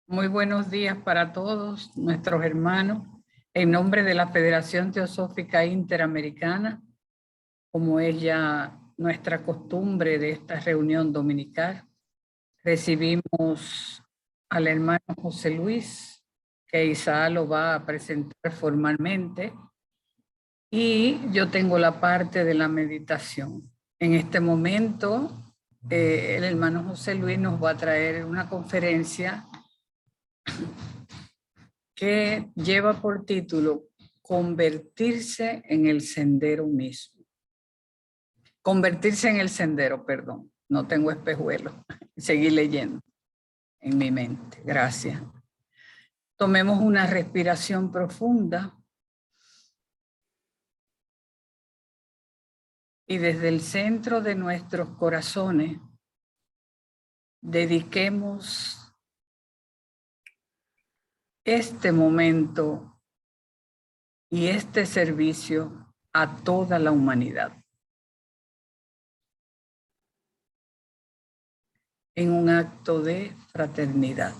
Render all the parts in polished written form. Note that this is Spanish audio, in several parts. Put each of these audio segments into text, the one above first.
Muy buenos días para todos nuestros hermanos. En nombre de la Federación Teosófica Interamericana, como es ya nuestra costumbre de esta reunión dominical, recibimos al hermano José Luis, que Isaac lo va a presentar formalmente, y yo tengo la parte de la meditación. En este momento, el hermano José Luis nos va a traer una conferencia que lleva por título Convertirse en el sendero mismo. Convertirse en el sendero, perdón. No tengo espejuelos. Seguí leyendo en mi mente. Gracias. Tomemos una respiración profunda y desde el centro de nuestros corazones dediquemos este momento y este servicio a toda la humanidad, en un acto de fraternidad.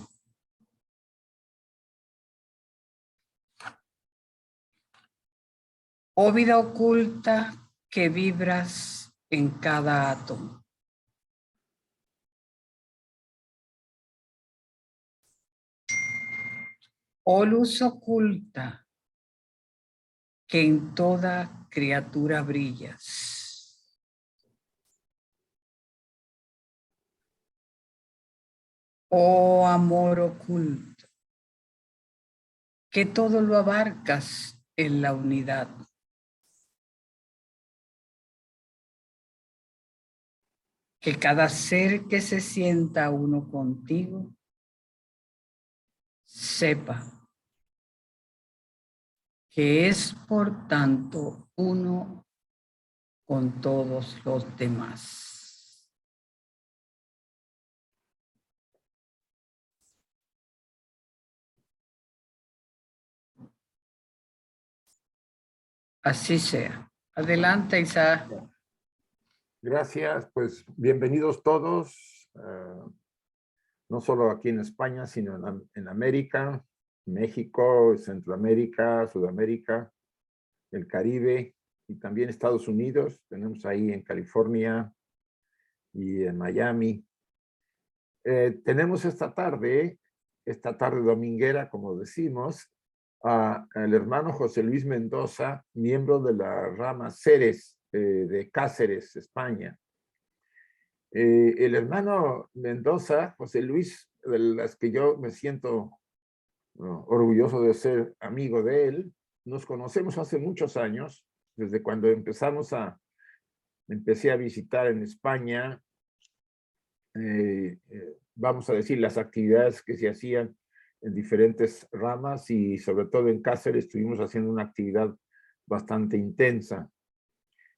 Oh vida oculta que vibras en cada átomo. Oh luz oculta que en toda criatura brillas. Oh amor oculto que todo lo abarcas en la unidad. Que cada ser que se sienta uno contigo sepa que es por tanto uno con todos los demás. Así sea. Adelante, Isaac. Gracias, pues bienvenidos todos, no solo aquí en España, sino en América, México, Centroamérica, Sudamérica, el Caribe y también Estados Unidos. Tenemos ahí en California y en Miami. Tenemos esta tarde dominguera, como decimos, al hermano José Luis Mendoza, miembro de la rama Ceres de Cáceres, España. El hermano Mendoza, José Luis, de las que yo me siento orgulloso de ser amigo de él, nos conocemos hace muchos años, desde cuando empecé a visitar en España, vamos a decir, las actividades que se hacían en diferentes ramas y sobre todo en Cáceres estuvimos haciendo una actividad bastante intensa.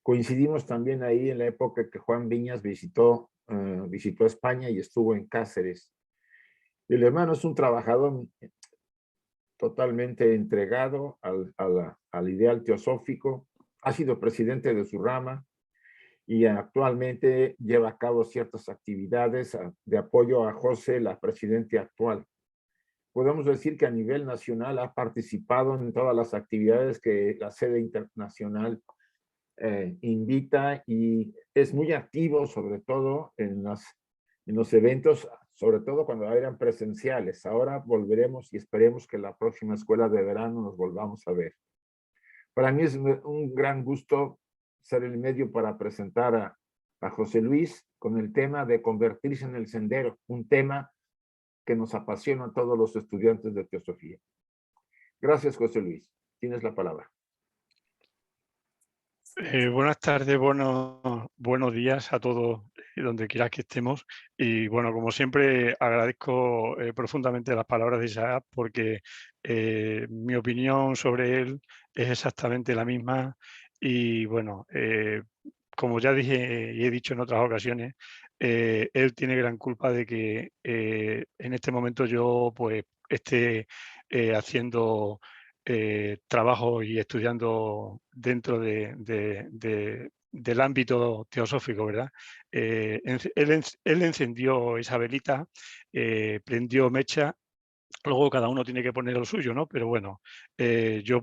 Coincidimos también ahí en la época que Juan Viñas visitó España y estuvo en Cáceres. El hermano es un trabajador totalmente entregado al ideal teosófico, ha sido presidente de su rama y actualmente lleva a cabo ciertas actividades de apoyo a José, la presidenta actual. Podemos decir que a nivel nacional ha participado en todas las actividades que la sede internacional invita y es muy activo, sobre todo en los eventos, sobre todo cuando eran presenciales. Ahora volveremos y esperemos que la próxima escuela de verano nos volvamos a ver. Para mí es un gran gusto ser el medio para presentar a José Luis con el tema de convertirse en el sendero, un tema que nos apasiona a todos los estudiantes de teosofía. Gracias, José Luis. Tienes la palabra. Buenas tardes, buenos días a todos, donde quiera que estemos. Y bueno, como siempre, agradezco profundamente las palabras de Isaac, porque mi opinión sobre él es exactamente la misma. Y bueno, como ya dije y he dicho en otras ocasiones, él tiene gran culpa de que en este momento yo pues esté haciendo trabajo y estudiando dentro del ámbito teosófico, ¿verdad? Él encendió esa velita, prendió mecha Luego cada uno tiene que poner lo suyo, ¿no? Pero bueno, yo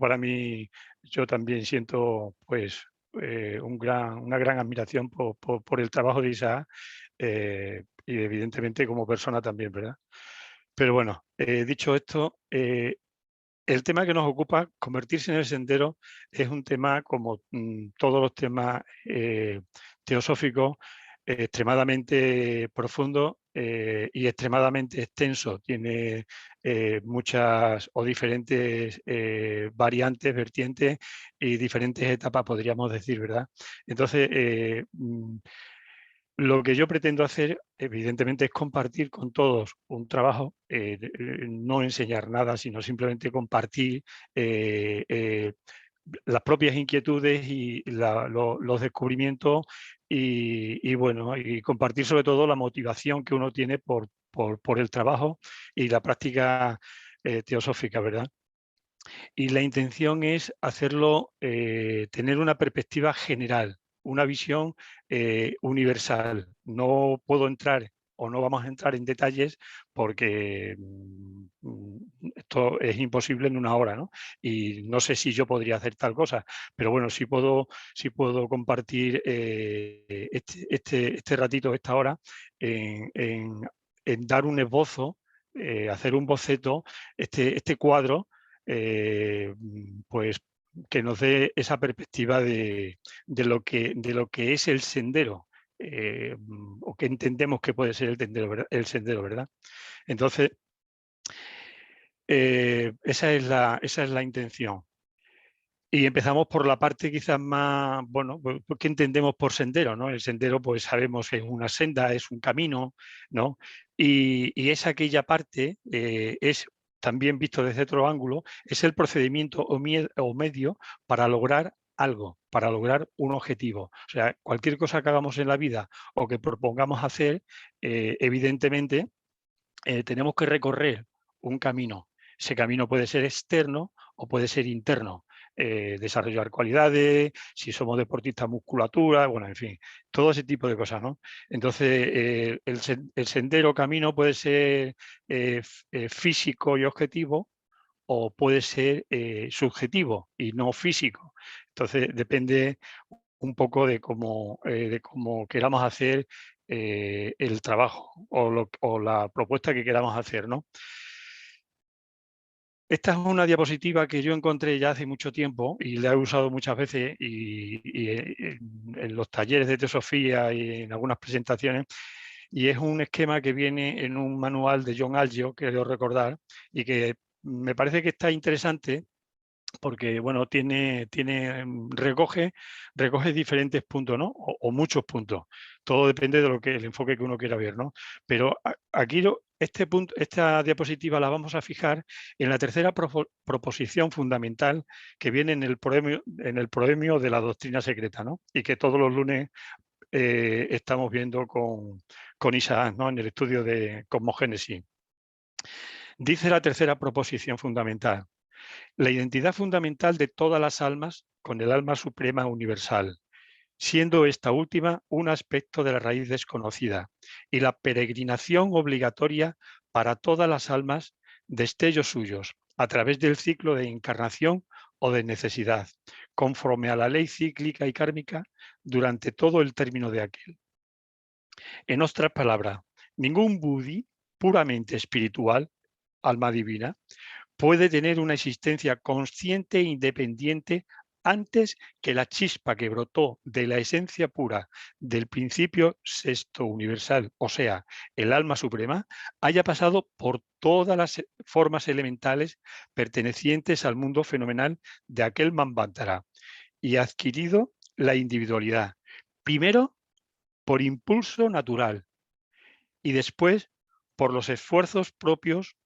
también siento pues una gran admiración por el trabajo de Isaac y evidentemente como persona también, ¿verdad? Pero bueno, dicho esto, el tema que nos ocupa, convertirse en el sendero, es un tema como todos los temas teosóficos, extremadamente profundo y extremadamente extenso. Tiene muchas o diferentes variantes, vertientes y diferentes etapas, podríamos decir, ¿verdad? Entonces, lo que yo pretendo hacer, evidentemente, es compartir con todos un trabajo, no enseñar nada, sino simplemente compartir las propias inquietudes y los descubrimientos bueno, y compartir sobre todo la motivación que uno tiene por el trabajo y la práctica teosófica, ¿verdad? Y la intención es hacerlo, tener una perspectiva general, una visión universal. No puedo entrar o no vamos a entrar en detalles porque esto es imposible en una hora, ¿no? Y no sé si yo podría hacer tal cosa, pero bueno, sí puedo compartir este ratito, esta hora, en dar un esbozo, hacer un boceto, este cuadro, pues que nos dé esa perspectiva de lo que es el sendero, o que entendemos que puede ser el sendero, ¿verdad? Entonces, esa es la intención. Y empezamos por la parte quizás más, bueno, pues, ¿qué entendemos por sendero? ¿No? El sendero, pues sabemos que es una senda, es un camino, ¿no? Y es aquella parte, es también visto desde otro ángulo, es el procedimiento o medio para lograr algo, para lograr un objetivo. O sea, cualquier cosa que hagamos en la vida o que propongamos hacer, evidentemente, tenemos que recorrer un camino. Ese camino puede ser externo o puede ser interno. Desarrollar cualidades, si somos deportistas, musculatura, bueno, en fin, todo ese tipo de cosas, ¿no? Entonces, el sendero camino puede ser físico y objetivo, o puede ser subjetivo y no físico. Entonces, depende un poco de cómo queramos hacer el trabajo o la propuesta que queramos hacer, ¿no? Esta es una diapositiva que yo encontré ya hace mucho tiempo y la he usado muchas veces y en los talleres de teosofía y en algunas presentaciones, y es un esquema que viene en un manual de John Algeo, creo recordar, y que me parece que está interesante porque bueno, recoge diferentes puntos, ¿no? O muchos puntos. Todo depende de el enfoque que uno quiera ver, ¿no? Pero aquí esta diapositiva la vamos a fijar en la tercera proposición fundamental que viene en el proemio de la doctrina secreta, ¿no? Y que todos los lunes estamos viendo con Isaac, ¿no? En el estudio de cosmogénesis. Dice la tercera proposición fundamental: la identidad fundamental de todas las almas con el alma suprema universal, siendo esta última un aspecto de la raíz desconocida, y la peregrinación obligatoria para todas las almas, destellos suyos, a través del ciclo de encarnación o de necesidad, conforme a la ley cíclica y kármica durante todo el término de aquel. En otras palabras, ningún Budi puramente espiritual, alma divina, puede tener una existencia consciente e independiente antes que la chispa que brotó de la esencia pura del principio sexto universal, o sea, el alma suprema, haya pasado por todas las formas elementales pertenecientes al mundo fenomenal de aquel Manvantara y adquirido la individualidad, primero por impulso natural y después por los esfuerzos propios,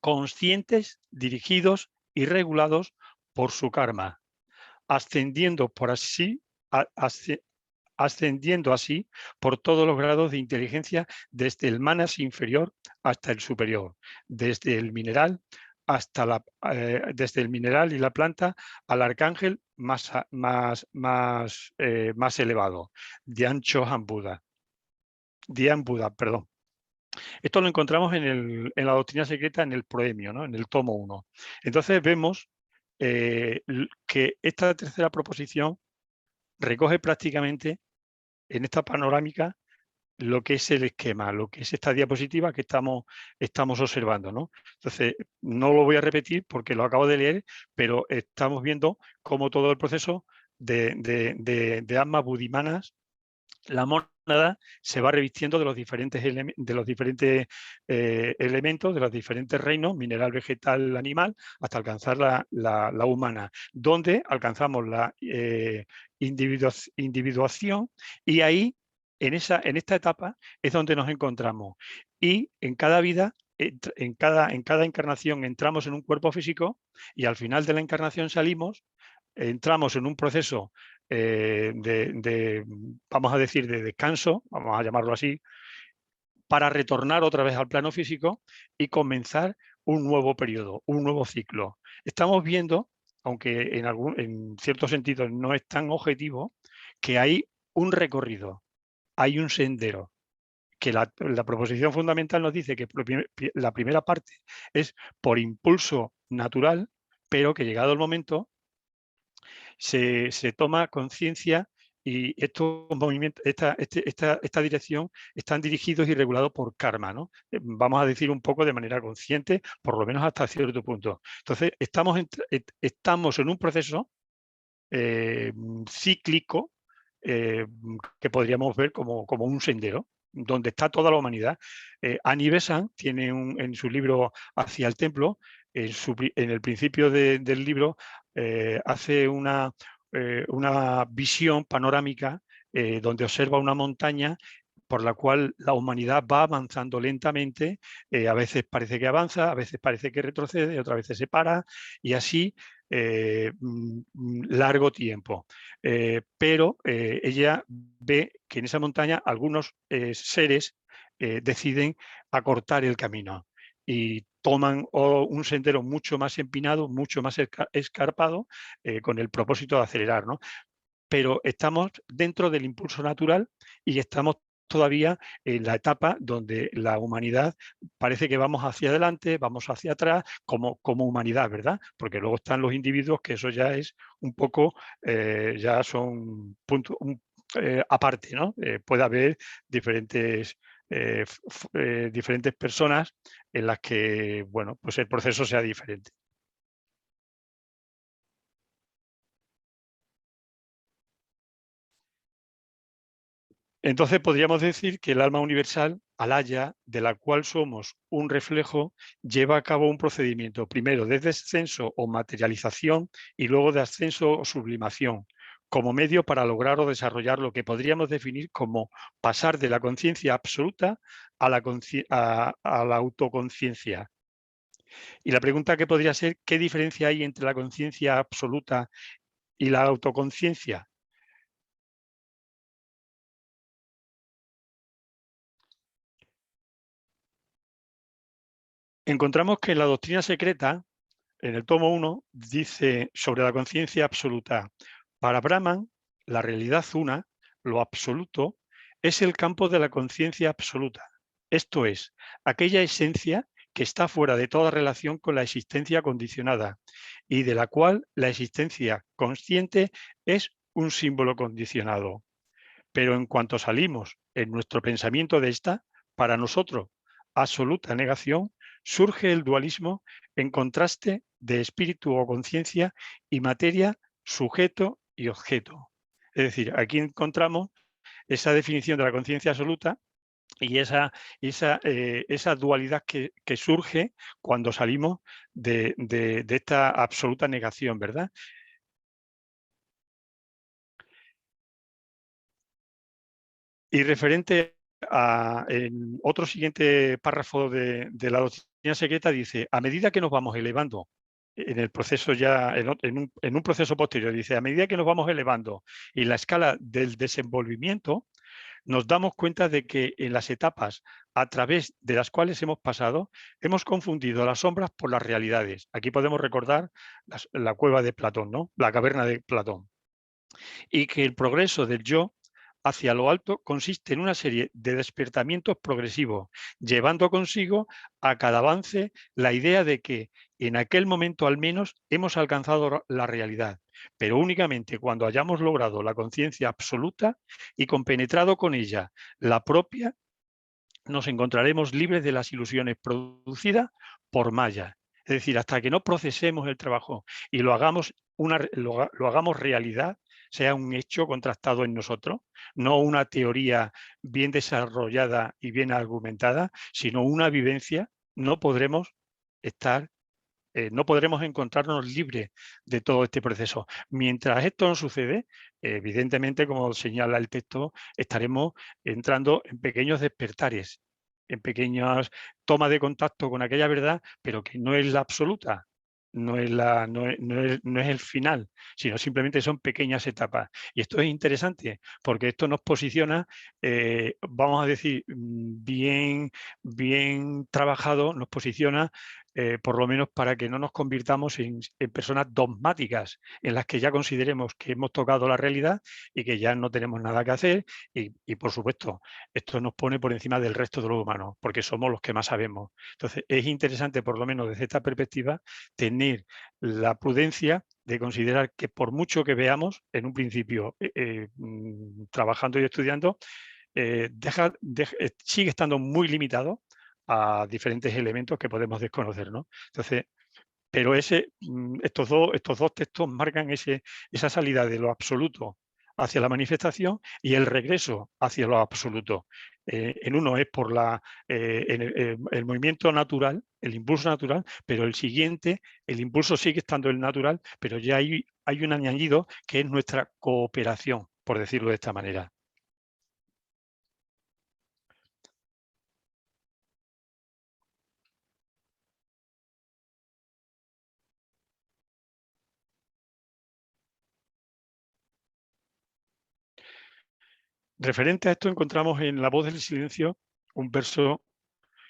conscientes, dirigidos y regulados por su karma, ascendiendo así por todos los grados de inteligencia, desde el manas inferior hasta el superior, desde el mineral desde el mineral y la planta al arcángel más elevado, Dhyan Chohan Buda. Dhyan Buda, perdón. Esto lo encontramos en la doctrina secreta, en el proemio, ¿no? En el tomo 1. Entonces vemos que esta tercera proposición recoge prácticamente en esta panorámica lo que es el esquema, lo que es esta diapositiva que estamos observando, ¿no? Entonces, no lo voy a repetir porque lo acabo de leer, pero estamos viendo cómo todo el proceso de Atma Buddhimanas, la mónada, se va revistiendo de los diferentes, elementos, de los diferentes reinos, mineral, vegetal, animal, hasta alcanzar la humana, donde alcanzamos la individuación, y ahí, en esta etapa, es donde nos encontramos. Y en cada vida, en cada encarnación, entramos en un cuerpo físico, y al final de la encarnación salimos, entramos en un proceso vamos a decir, de descanso, vamos a llamarlo así, para retornar otra vez al plano físico y comenzar un nuevo periodo, un nuevo ciclo. Estamos viendo, aunque en cierto sentido no es tan objetivo, que hay un recorrido, hay un sendero, que la proposición fundamental nos dice que la primera parte es por impulso natural, pero que llegado el momento se toma conciencia, y estos movimientos, esta dirección, están dirigidos y regulados por karma, ¿no? Vamos a decir un poco de manera consciente, por lo menos hasta cierto punto. Entonces, estamos en un proceso cíclico que podríamos ver como un sendero, donde está toda la humanidad. Annie Besant tiene en su libro Hacia el Templo, en el principio del libro, hace una visión panorámica donde observa una montaña por la cual la humanidad va avanzando lentamente. A veces parece que avanza, a veces parece que retrocede, otras veces se para, y así largo tiempo. Pero ella ve que en esa montaña algunos seres deciden acortar el camino y toman un sendero mucho más empinado, mucho más escarpado, con el propósito de acelerar, ¿no? Pero estamos dentro del impulso natural y estamos todavía en la etapa donde la humanidad parece que vamos hacia adelante, vamos hacia atrás, como humanidad, ¿verdad? Porque luego están los individuos, que eso ya es un poco, ya son puntos aparte, ¿no? Puede haber diferentes diferentes personas en las que, bueno, pues el proceso sea diferente. Entonces podríamos decir que el alma universal, alaya, de la cual somos un reflejo, lleva a cabo un procedimiento, primero de descenso o materialización y luego de ascenso o sublimación, como medio para lograr o desarrollar lo que podríamos definir como pasar de la conciencia absoluta a la autoconciencia. Y la pregunta que podría ser, ¿qué diferencia hay entre la conciencia absoluta y la autoconciencia? Encontramos que en la doctrina secreta, en el tomo 1, dice sobre la conciencia absoluta: para Brahman, la realidad una, lo absoluto, es el campo de la conciencia absoluta. Esto es, aquella esencia que está fuera de toda relación con la existencia condicionada y de la cual la existencia consciente es un símbolo condicionado. Pero en cuanto salimos en nuestro pensamiento de esta, para nosotros, absoluta negación, surge el dualismo en contraste de espíritu o conciencia y materia, sujeto y objeto. Es decir, aquí encontramos esa definición de la conciencia absoluta y esa dualidad que surge cuando salimos de esta absoluta negación, ¿verdad? Y referente a otro siguiente párrafo de la doctrina secreta, dice: a medida que nos vamos elevando en el proceso ya, en un proceso posterior, dice, a medida que nos vamos elevando en la escala del desenvolvimiento, nos damos cuenta de que en las etapas a través de las cuales hemos pasado, hemos confundido las sombras por las realidades. Aquí podemos recordar la cueva de Platón, ¿no? La caverna de Platón. Y que el progreso del yo hacia lo alto consiste en una serie de despertamientos progresivos, llevando consigo a cada avance la idea de que en aquel momento al menos hemos alcanzado la realidad, pero únicamente cuando hayamos logrado la conciencia absoluta y compenetrado con ella la propia, nos encontraremos libres de las ilusiones producidas por Maya. Es decir, hasta que no procesemos el trabajo y lo hagamos realidad, sea un hecho contrastado en nosotros, no una teoría bien desarrollada y bien argumentada, sino una vivencia, no podremos no podremos encontrarnos libres de todo este proceso. Mientras esto no sucede, evidentemente, como señala el texto, estaremos entrando en pequeños despertares, en pequeñas tomas de contacto con aquella verdad, pero que no es la absoluta, no es el final, sino simplemente son pequeñas etapas. Y esto es interesante, porque esto nos posiciona, vamos a decir, bien trabajado, nos posiciona por lo menos para que no nos convirtamos en personas dogmáticas, en las que ya consideremos que hemos tocado la realidad y que ya no tenemos nada que hacer. Y por supuesto, esto nos pone por encima del resto de los humanos, porque somos los que más sabemos. Entonces, es interesante, por lo menos desde esta perspectiva, tener la prudencia de considerar que por mucho que veamos, en un principio, trabajando y estudiando, sigue estando muy limitado a diferentes elementos que podemos desconocer, ¿no? Entonces, pero estos dos textos marcan esa salida de lo absoluto hacia la manifestación y el regreso hacia lo absoluto. En uno es por el movimiento natural, el impulso natural, pero el siguiente, el impulso sigue estando el natural, pero ya hay un añadido que es nuestra cooperación, por decirlo de esta manera. Referente a esto encontramos en La voz del silencio un verso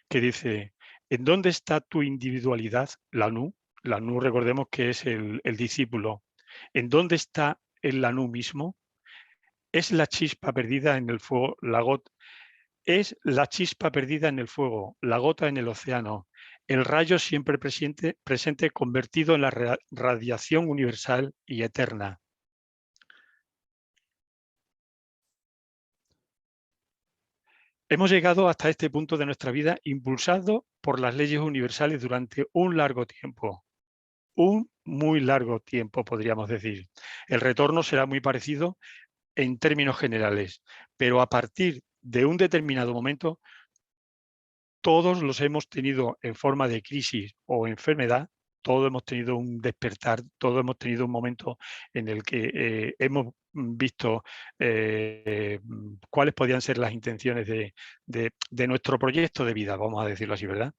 que dice: ¿en dónde está tu individualidad, Lanú? Lanú, recordemos que es el discípulo. ¿En dónde está el Lanú mismo? Es la chispa perdida en el fuego, es la chispa perdida en el fuego, la gota en el océano, el rayo siempre presente convertido en la radiación universal y eterna. Hemos llegado hasta este punto de nuestra vida impulsado por las leyes universales durante un largo tiempo. Un muy largo tiempo, podríamos decir. El retorno será muy parecido en términos generales, pero a partir de un determinado momento, todos los hemos tenido en forma de crisis o enfermedad, todos hemos tenido un despertar, todos hemos tenido un momento en el que hemos visto cuáles podían ser las intenciones de nuestro proyecto de vida, vamos a decirlo así, ¿verdad?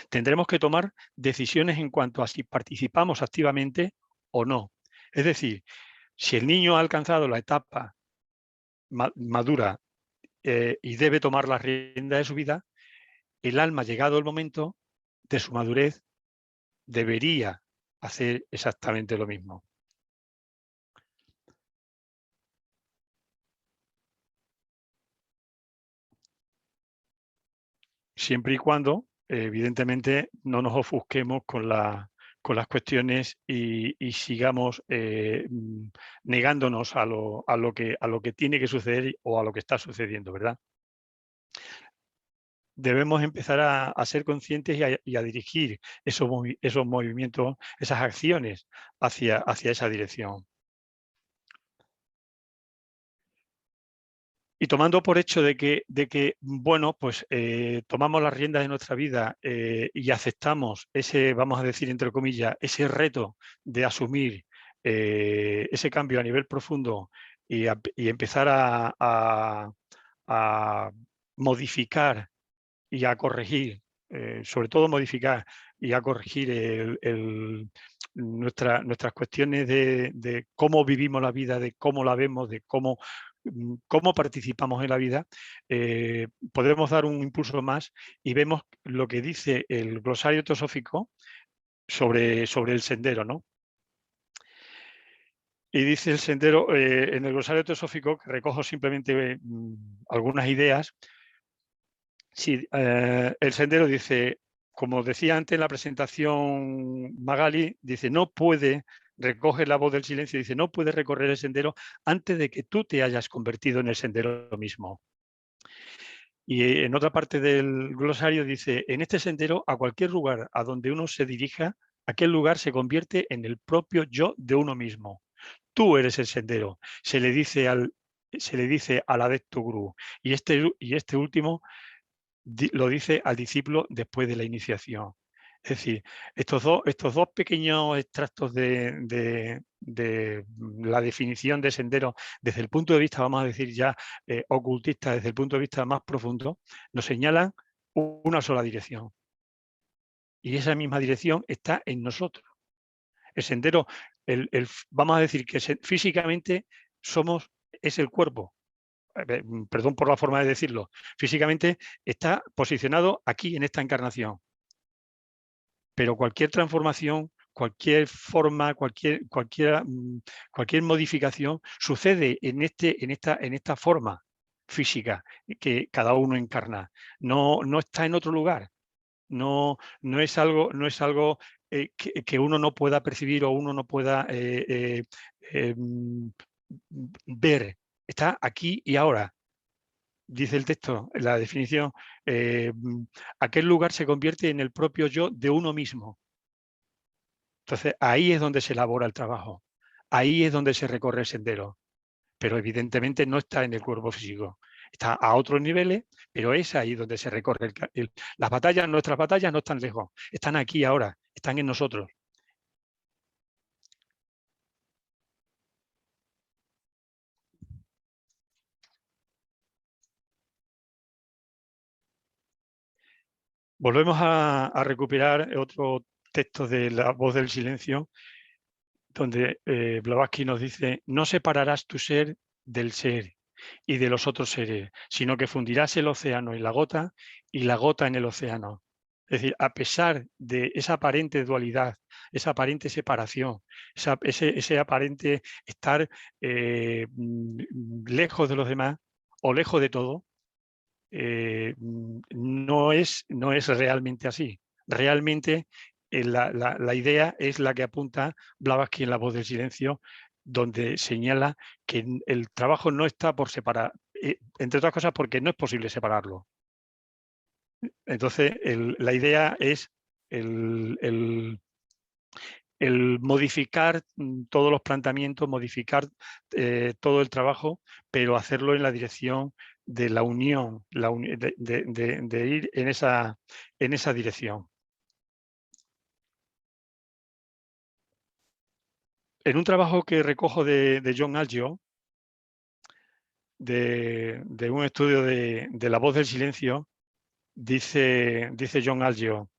Tendremos que tomar decisiones en cuanto a si participamos activamente o no. Es decir, si el niño ha alcanzado la etapa madura y debe tomar la rienda de su vida, el alma, llegado el momento de su madurez, debería hacer exactamente lo mismo. Siempre y cuando, evidentemente, no nos ofusquemos con las cuestiones y sigamos negándonos a lo que tiene que suceder o a lo que está sucediendo, ¿verdad? Debemos empezar a ser conscientes y a dirigir esos movimientos, esas acciones hacia esa dirección. Y tomando por hecho de que bueno, pues tomamos las riendas de nuestra vida y aceptamos ese, vamos a decir, entre comillas, ese reto de asumir ese cambio a nivel profundo y empezar a modificar y a corregir, sobre todo modificar y a corregir nuestras cuestiones de cómo vivimos la vida, de cómo la vemos, de cómo participamos en la vida, podemos dar un impulso más y vemos lo que dice el glosario teosófico sobre el sendero, ¿no? Y dice el sendero, en el glosario teosófico, que recojo simplemente algunas ideas, sí, el sendero dice, como decía antes en la presentación Magali, dice, no puede, recoge la voz del silencio, dice, no puedes recorrer el sendero antes de que tú te hayas convertido en el sendero mismo. Y en otra parte del glosario dice, en este sendero, a cualquier lugar a donde uno se dirija, aquel lugar se convierte en el propio yo de uno mismo. Tú eres el sendero, se le dice al adepto gurú. Y este último lo dice al discípulo después de la iniciación. Es decir, estos dos pequeños extractos de la definición de sendero desde el punto de vista, vamos a decir ya, ocultista, desde el punto de vista más profundo, nos señalan una sola dirección. Y esa misma dirección está en nosotros. El sendero, vamos a decir que físicamente es el cuerpo. Perdón por la forma de decirlo, físicamente está posicionado aquí en esta encarnación. Pero cualquier transformación, cualquier forma, cualquier modificación sucede en esta forma física que cada uno encarna. No está en otro lugar. No es algo que uno no pueda percibir o uno no pueda ver. Está aquí y ahora. Dice el texto, la definición, aquel lugar se convierte en el propio yo de uno mismo. Entonces, ahí es donde se elabora el trabajo. Ahí es donde se recorre el sendero. Pero evidentemente no está en el cuerpo físico. Está a otros niveles, pero es ahí donde se recorre las batallas. Nuestras batallas no están lejos, están aquí ahora, están en nosotros. Volvemos a recuperar otro texto de La voz del silencio, donde Blavatsky nos dice, no separarás tu ser del ser y de los otros seres, sino que fundirás el océano en la gota y la gota en el océano. Es decir, a pesar de esa aparente dualidad, esa aparente separación, ese aparente estar lejos de los demás o lejos de todo, no es realmente así. Realmente la idea es la que apunta Blavatsky en La voz del silencio, donde señala que el trabajo no está por separar, entre otras cosas porque no es posible separarlo. Entonces, la idea es el modificar todos los planteamientos, modificar todo el trabajo, pero hacerlo en la dirección de la unión, de ir en esa dirección. En un trabajo que recojo de John Algeo, de un estudio de La voz del silencio, dice John Algeo,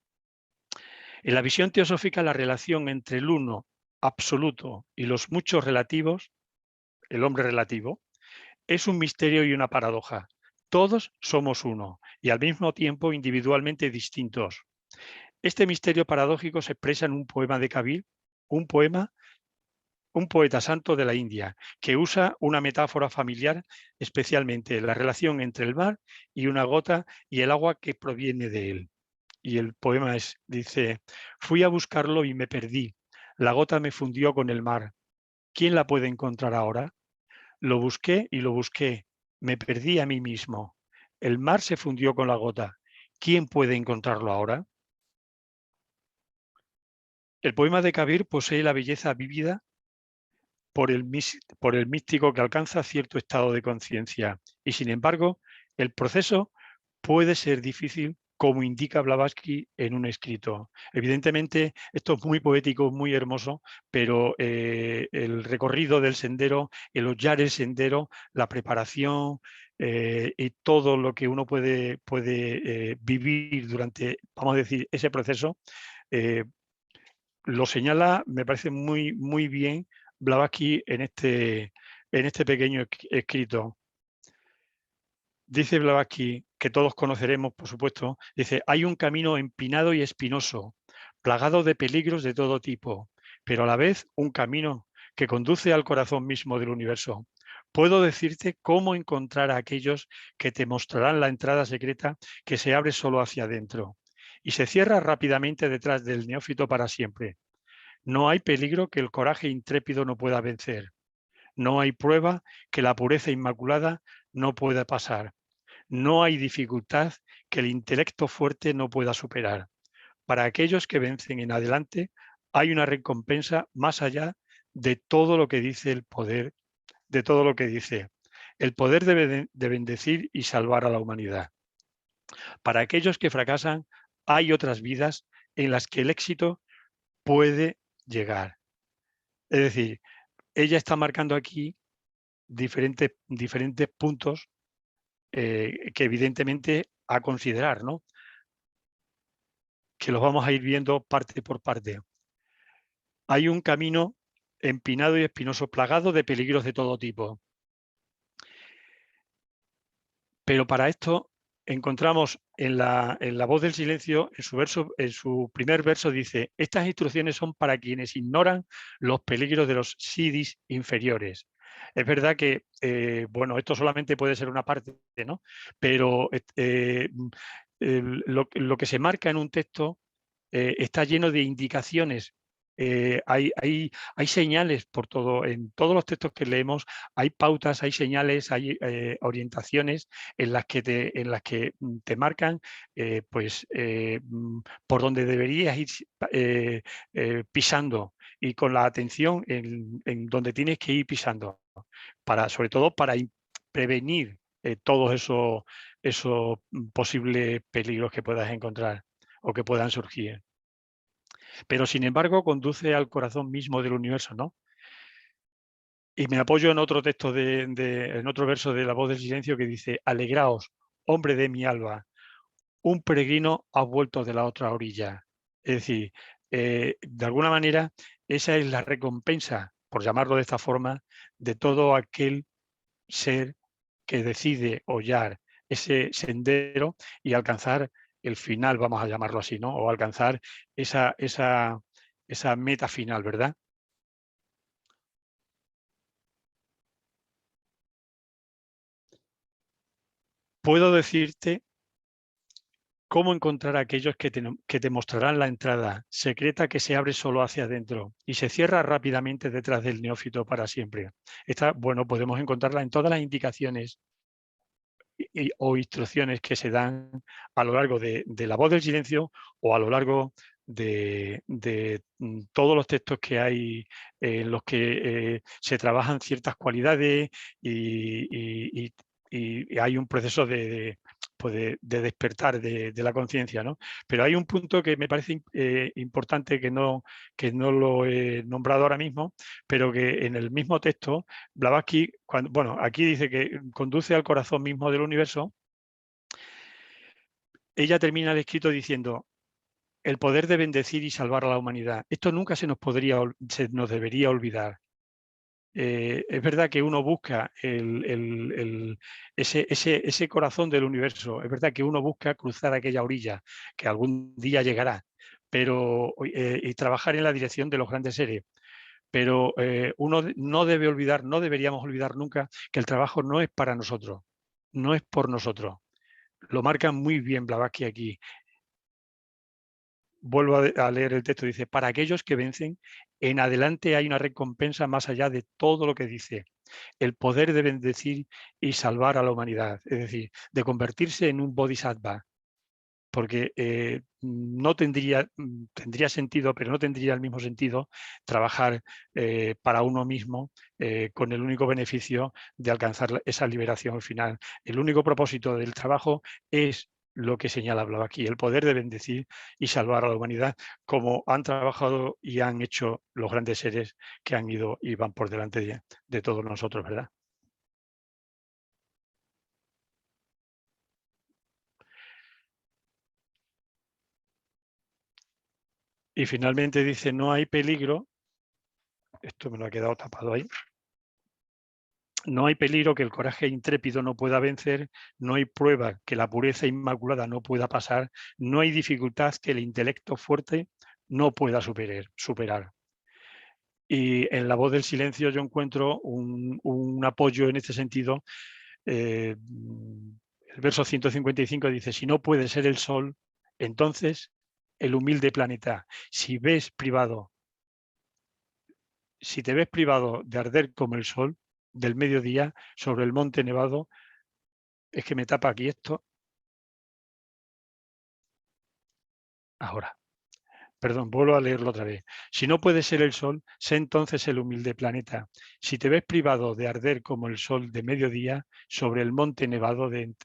en la visión teosófica la relación entre el uno absoluto y los muchos relativos, el hombre relativo, es un misterio y una paradoja. Todos somos uno y al mismo tiempo individualmente distintos. Este misterio paradójico se expresa en un poema de Kabir, un poeta santo de la India, que usa una metáfora familiar, especialmente la relación entre el mar y una gota y el agua que proviene de él. Y el poema dice, fui a buscarlo y me perdí. La gota me fundió con el mar. ¿Quién la puede encontrar ahora? Lo busqué y lo busqué. Me perdí a mí mismo. El mar se fundió con la gota. ¿Quién puede encontrarlo ahora? El poema de Kabir posee la belleza vívida por el místico que alcanza cierto estado de conciencia. Y sin embargo, el proceso puede ser difícil, como indica Blavatsky en un escrito. Evidentemente, esto es muy poético, muy hermoso, pero el recorrido del sendero, el hollar el sendero, la preparación y todo lo que uno puede vivir durante, vamos a decir, ese proceso, lo señala, me parece muy, muy bien Blavatsky en este pequeño escrito. Dice Blavatsky, que todos conoceremos, por supuesto, dice, hay un camino empinado y espinoso, plagado de peligros de todo tipo, pero a la vez un camino que conduce al corazón mismo del universo. Puedo decirte cómo encontrar a aquellos que te mostrarán la entrada secreta que se abre solo hacia adentro y se cierra rápidamente detrás del neófito para siempre. No hay peligro que el coraje intrépido no pueda vencer. No hay prueba que la pureza inmaculada no pueda pasar. No hay dificultad que el intelecto fuerte no pueda superar. Para aquellos que vencen en adelante, hay una recompensa más allá de todo lo que dice el poder, de todo lo que dice. El poder de bendecir y salvar a la humanidad. Para aquellos que fracasan, hay otras vidas en las que el éxito puede llegar. Es decir, ella está marcando aquí diferentes puntos que evidentemente a considerar, ¿no? Que los vamos a ir viendo parte por parte. Hay un camino empinado y espinoso, plagado de peligros de todo tipo. Pero para esto encontramos en la voz del silencio, en su primer verso dice: estas instrucciones son para quienes ignoran los peligros de los siddhis inferiores. Es verdad que, bueno, esto solamente puede ser una parte, ¿no? Pero lo que se marca en un texto está lleno de indicaciones. Hay señales por todo, en todos los textos que leemos hay pautas, hay señales, hay orientaciones en las que te marcan por donde deberías ir pisando y con la atención en donde tienes que ir pisando, sobre todo para prevenir todos esos posibles peligros que puedas encontrar o que puedan surgir. Pero sin embargo conduce al corazón mismo del universo, ¿no? Y me apoyo en otro texto, en otro verso de La voz del silencio que dice: alegraos, hombre de mi alba, un peregrino ha vuelto de la otra orilla. Es decir, de alguna manera esa es la recompensa, por llamarlo de esta forma, de todo aquel ser que decide hollar ese sendero y alcanzar el final, vamos a llamarlo así, ¿no? O alcanzar esa meta final, ¿verdad? Puedo decirte cómo encontrar a aquellos que te mostrarán la entrada secreta que se abre solo hacia adentro y se cierra rápidamente detrás del neófito para siempre. Esta, bueno, podemos encontrarla en todas las indicaciones o instrucciones que se dan a lo largo de La voz del silencio o a lo largo de todos los textos que hay en los que se trabajan ciertas cualidades y hay un proceso de despertar de la conciencia, ¿no? Pero hay un punto que me parece importante que no lo he nombrado ahora mismo, pero que en el mismo texto Blavatsky, bueno, aquí dice que conduce al corazón mismo del universo. Ella termina el escrito diciendo: el poder de bendecir y salvar a la humanidad. Esto nunca se nos debería olvidar. Es verdad que uno busca ese corazón del universo, es verdad que uno busca cruzar aquella orilla que algún día llegará, pero y trabajar en la dirección de los grandes seres. Pero uno no debe olvidar, no deberíamos olvidar nunca que el trabajo no es para nosotros, no es por nosotros. Lo marca muy bien Blavatsky aquí. Vuelvo a leer el texto, dice: para aquellos que vencen, en adelante hay una recompensa más allá de todo lo que dice. El poder de bendecir y salvar a la humanidad, es decir, de convertirse en un bodhisattva, porque no tendría sentido, pero no tendría el mismo sentido trabajar para uno mismo con el único beneficio de alcanzar esa liberación final. El único propósito del trabajo es lo que señala Blavatsky, el poder de bendecir y salvar a la humanidad, como han trabajado y han hecho los grandes seres que han ido y van por delante de todos nosotros, ¿verdad? Y finalmente dice: no hay peligro, esto me lo ha quedado tapado ahí, no hay peligro que el coraje intrépido no pueda vencer, no hay prueba que la pureza inmaculada no pueda pasar, no hay dificultad que el intelecto fuerte no pueda superar. Y en La voz del silencio yo encuentro un apoyo en este sentido. El verso 155 dice: si no puede ser el sol, entonces el humilde planeta. Si te ves privado de arder como el sol del mediodía sobre el monte nevado, es que me tapa aquí esto. Ahora, perdón, vuelvo a leerlo otra vez. Si no puede ser el sol, sé entonces el humilde planeta. Si te ves privado de arder como el sol de mediodía sobre el monte nevado de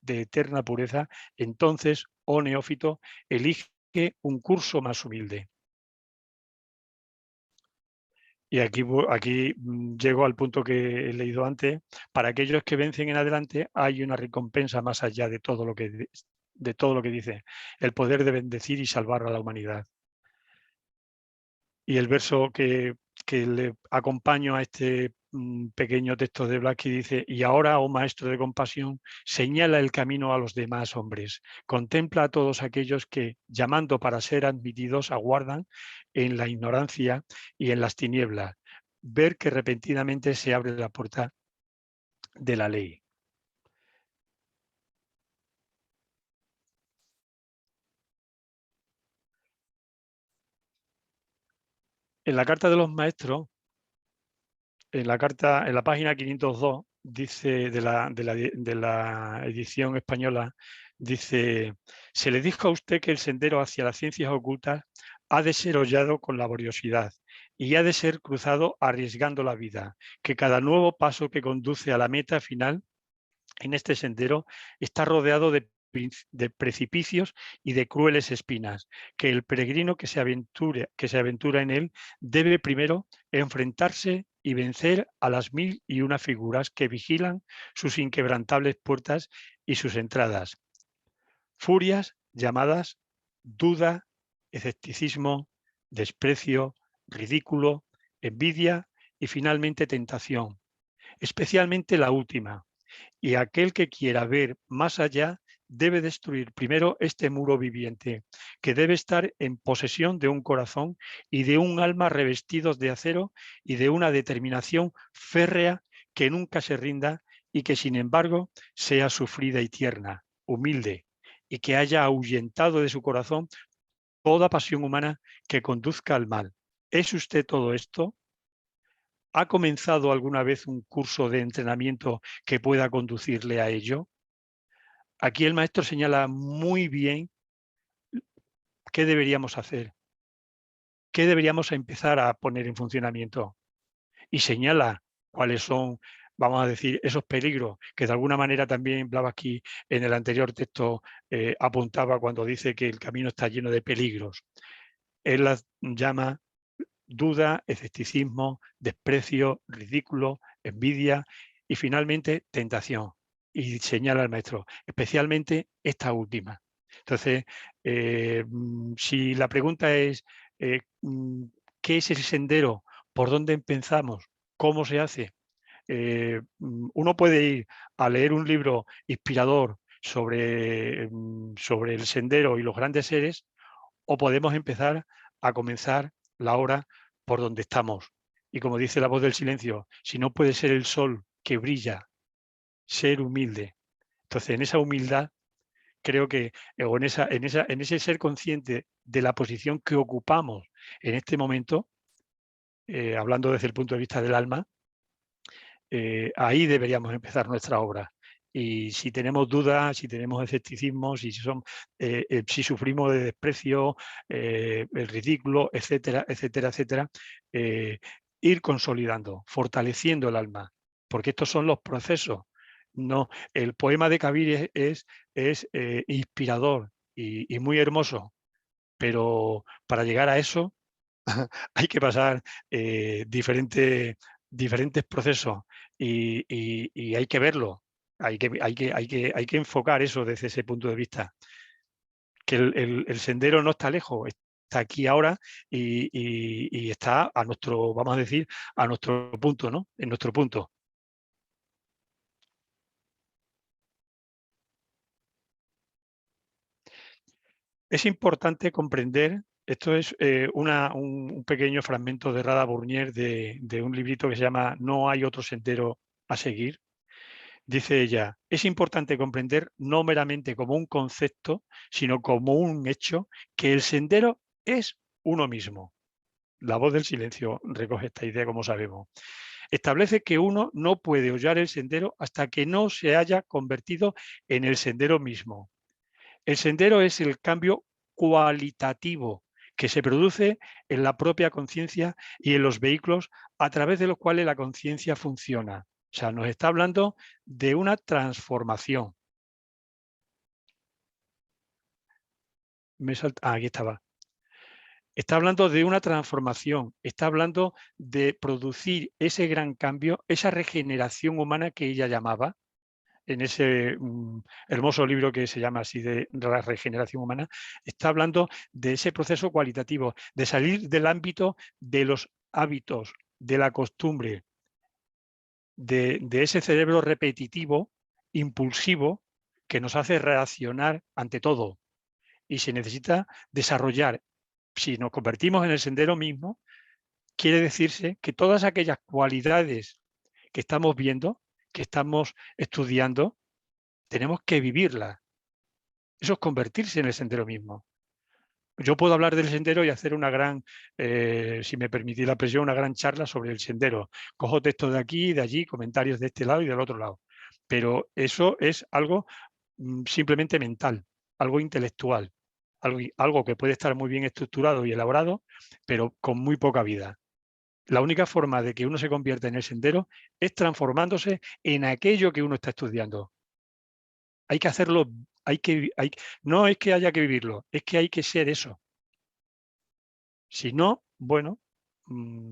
eterna pureza, entonces, oh neófito, elige un curso más humilde. Y aquí llego al punto que he leído antes. Para aquellos que vencen en adelante hay una recompensa más allá de todo lo que dice: el poder de bendecir y salvar a la humanidad. Y el verso que le acompaño a este pequeño texto de Blackie dice: y ahora, oh maestro de compasión, señala el camino a los demás hombres. Contempla a todos aquellos que, llamando para ser admitidos, aguardan en la ignorancia y en las tinieblas. Ver que repentinamente se abre la puerta de la ley. En la carta de los maestros, en la página 502, dice de la edición española, dice: se le dijo a usted que el sendero hacia las ciencias ocultas ha de ser hollado con laboriosidad y ha de ser cruzado arriesgando la vida, que cada nuevo paso que conduce a la meta final en este sendero está rodeado de precipicios y de crueles espinas, que el peregrino que se aventura en él debe primero enfrentarse y vencer a las 1001 figuras que vigilan sus inquebrantables puertas y sus entradas. Furias llamadas duda, escepticismo, desprecio, ridículo, envidia y finalmente tentación, especialmente la última. Y aquel que quiera ver más allá debe destruir primero este muro viviente, que debe estar en posesión de un corazón y de un alma revestidos de acero y de una determinación férrea que nunca se rinda y que sin embargo sea sufrida y tierna, humilde, y que haya ahuyentado de su corazón toda pasión humana que conduzca al mal. ¿Es usted todo esto? ¿Ha comenzado alguna vez un curso de entrenamiento que pueda conducirle a ello? Aquí el maestro señala muy bien qué deberíamos hacer, qué deberíamos empezar a poner en funcionamiento, y señala cuáles son, vamos a decir, esos peligros que de alguna manera también Blavatsky en el anterior texto apuntaba cuando dice que el camino está lleno de peligros. Él las llama duda, escepticismo, desprecio, ridículo, envidia y finalmente tentación. Y señala al maestro, especialmente esta última. Entonces, si la pregunta es ¿qué es el sendero? ¿Por dónde empezamos? ¿Cómo se hace? Uno puede ir a leer un libro inspirador sobre el sendero y los grandes seres, o podemos empezar a comenzar la hora por donde estamos. Y como dice la voz del silencio, si no puede ser el sol que brilla, ser humilde. Entonces, en esa humildad, creo que, o en ese ser consciente de la posición que ocupamos en este momento, hablando desde el punto de vista del alma, ahí deberíamos empezar nuestra obra. Y si tenemos dudas, si tenemos escepticismo, si sufrimos de desprecio, el ridículo, etcétera, etcétera, etcétera, ir consolidando, fortaleciendo el alma, porque estos son los procesos. No, el poema de Kabir es inspirador y muy hermoso, pero para llegar a eso hay que pasar diferentes procesos y hay que verlo, hay que enfocar eso desde ese punto de vista, que el sendero no está lejos, está aquí ahora y está a nuestro, vamos a decir, a nuestro punto, ¿no? En nuestro punto. Es importante comprender Esto es un pequeño fragmento de Radha Burnier de un librito que se llama No hay otro sendero a seguir. Dice ella, es importante comprender no meramente como un concepto, sino como un hecho, que el sendero es uno mismo. La voz del silencio recoge esta idea, como sabemos. Establece que uno no puede hollar el sendero hasta que no se haya convertido en el sendero mismo. El sendero es el cambio cualitativo que se produce en la propia conciencia y en los vehículos a través de los cuales la conciencia funciona. O sea, nos está hablando de una transformación. Aquí estaba. Está hablando de una transformación, está hablando de producir ese gran cambio, esa regeneración humana que ella llamaba, en ese hermoso libro que se llama así de la regeneración humana, está hablando de ese proceso cualitativo, de salir del ámbito de los hábitos, de la costumbre, de ese cerebro repetitivo, impulsivo, que nos hace reaccionar ante todo. Y se necesita desarrollar. Si nos convertimos en el sendero mismo, quiere decirse que todas aquellas cualidades que estamos viendo, que estamos estudiando, tenemos que vivirlas. Eso es convertirse en el sendero mismo. Yo puedo hablar del sendero y hacer una gran, si me permitís la expresión, una gran charla sobre el sendero. Cojo textos de aquí, de allí, comentarios de este lado y del otro lado. Pero eso es algo simplemente mental, algo intelectual, algo que puede estar muy bien estructurado y elaborado, pero con muy poca vida. La única forma de que uno se convierta en el sendero es transformándose en aquello que uno está estudiando. Hay que hacerlo, no es que haya que vivirlo, es que hay que ser eso. Si no, bueno,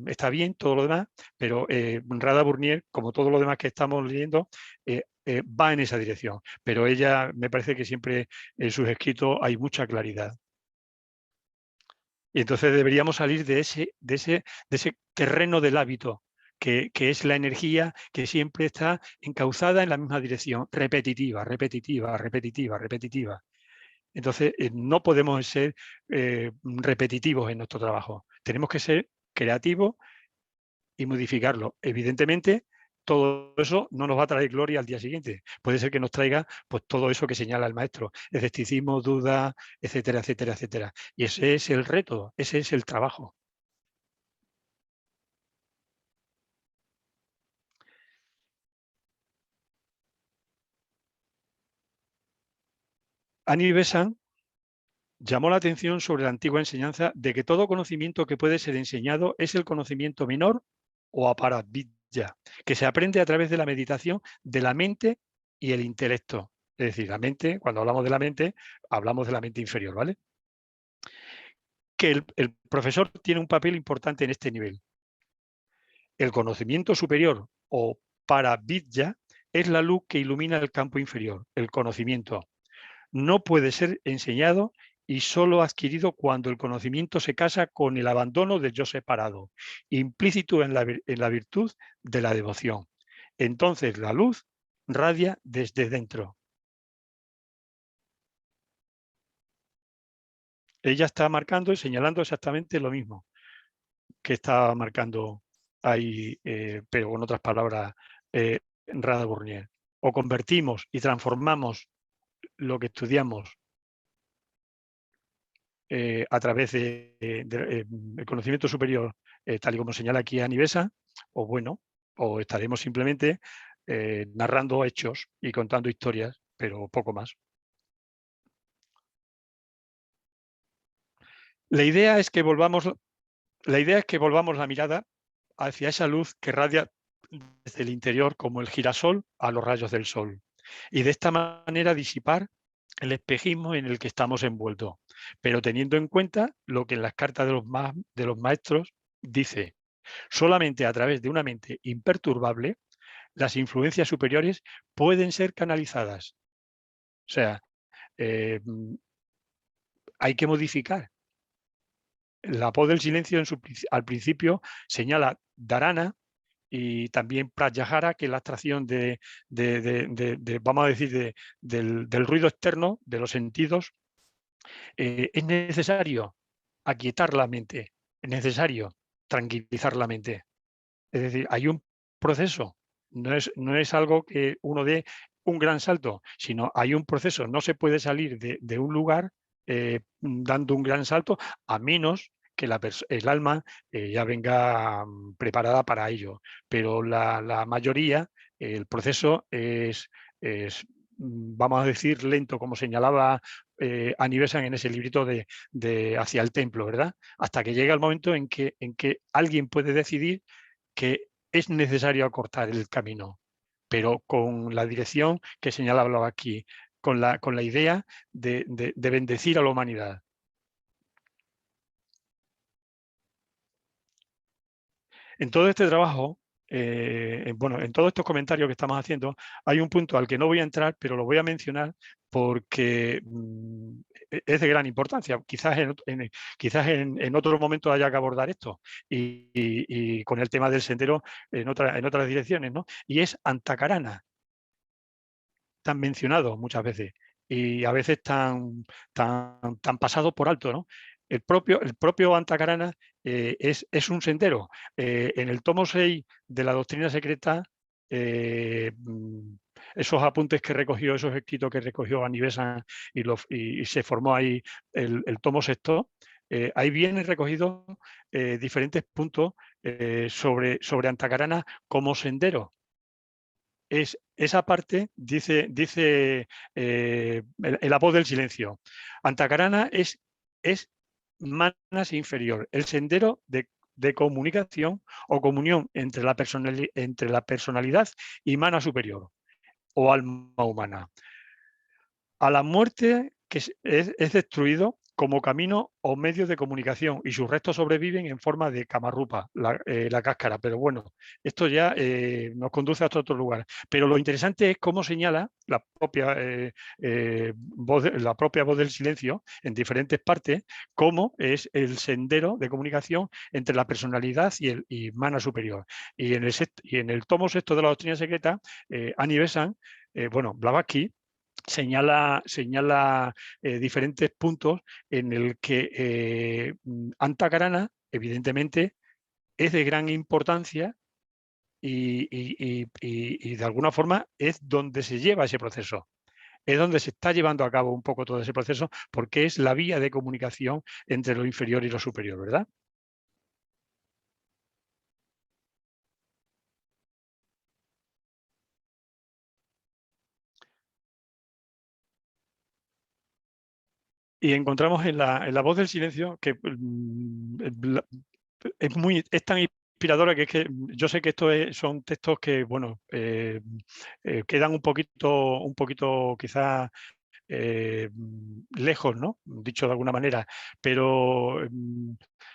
está bien todo lo demás, pero Radha Burnier, como todo lo demás que estamos leyendo, va en esa dirección. Pero ella, me parece que siempre en sus escritos hay mucha claridad. Y entonces deberíamos salir de ese terreno del hábito, que es la energía que siempre está encauzada en la misma dirección, repetitiva, repetitiva, repetitiva, repetitiva. Entonces, no podemos ser repetitivos en nuestro trabajo. Tenemos que ser creativos y modificarlo. Evidentemente, todo eso no nos va a traer gloria al día siguiente. Puede ser que nos traiga pues, todo eso que señala el maestro, escepticismo, duda, etcétera, etcétera, etcétera. Y ese es el reto, ese es el trabajo. Annie Besant llamó la atención sobre la antigua enseñanza de que todo conocimiento que puede ser enseñado es el conocimiento menor o aparavidya, que se aprende a través de la meditación de la mente y el intelecto. Es decir, la mente, cuando hablamos de la mente, hablamos de la mente inferior, ¿vale? Que el profesor tiene un papel importante en este nivel. El conocimiento superior o paravidya es la luz que ilumina el campo inferior, el conocimiento. No puede ser enseñado y solo adquirido cuando el conocimiento se casa con el abandono del yo separado, implícito en la virtud de la devoción. Entonces la luz radia desde dentro. Ella está marcando y señalando exactamente lo mismo que está marcando ahí, pero con otras palabras, Radha Burnier. O convertimos y transformamos lo que estudiamos a través del conocimiento superior, tal y como señala aquí Annie Besant, o bueno, o estaremos simplemente narrando hechos y contando historias, pero poco más. La idea es que volvamos la mirada hacia esa luz que radia desde el interior como el girasol a los rayos del sol, y de esta manera disipar el espejismo en el que estamos envueltos, pero teniendo en cuenta lo que en las cartas de los maestros dice: solamente a través de una mente imperturbable las influencias superiores pueden ser canalizadas. O sea, hay que modificar. La voz del silencio al principio señala dharana y también pratyahara, que es la abstracción vamos a decir, del ruido externo, de los sentidos. Es necesario aquietar la mente, es necesario tranquilizar la mente. Es decir, hay un proceso, no es algo que uno dé un gran salto, sino hay un proceso. No se puede salir de un lugar dando un gran salto, a menos que el alma ya venga preparada para ello. Pero la mayoría, el proceso es, vamos a decir, lento, como señalaba Annie-Besant en ese librito de Hacia el Templo, ¿verdad? Hasta que llega el momento en que alguien puede decidir que es necesario acortar el camino, pero con la dirección que señalaba aquí, con la idea de bendecir a la humanidad. En todo este trabajo, bueno, en todos estos comentarios que estamos haciendo, hay un punto al que no voy a entrar, pero lo voy a mencionar porque es de gran importancia. Quizás en otro momento haya que abordar esto y con el tema del sendero en otras direcciones, ¿no? Y es Antacarana, tan mencionado muchas veces y a veces tan pasado por alto, ¿no? El propio Antacarana es un sendero. En el tomo 6 de la doctrina secreta, esos apuntes que recogió, esos escritos que recogió Annie-Besant y se formó ahí el tomo sexto, ahí vienen recogidos diferentes puntos sobre Antacarana como sendero. Es esa parte, dice la voz del silencio. Antacarana es Manas inferior, el sendero de comunicación o comunión entre la personalidad y mana superior o alma humana. A la muerte que es destruido como camino o medio de comunicación y sus restos sobreviven en forma de camarrupa, la cáscara. Pero bueno, esto ya nos conduce hasta otro lugar. Pero lo interesante es cómo señala la propia voz del silencio en diferentes partes, cómo es el sendero de comunicación entre la personalidad y mana superior. Y en el tomo sexto de la doctrina secreta, Annie-Besant, Blavatsky, señala diferentes puntos en el que Antacarana, evidentemente, es de gran importancia y de alguna forma es donde se lleva ese proceso. Es donde se está llevando a cabo un poco todo ese proceso porque es la vía de comunicación entre lo inferior y lo superior, ¿verdad? Y encontramos en la voz del silencio que es tan inspiradora que es que yo sé que son textos que, bueno, quedan un poquito quizás lejos, ¿no? Dicho de alguna manera, pero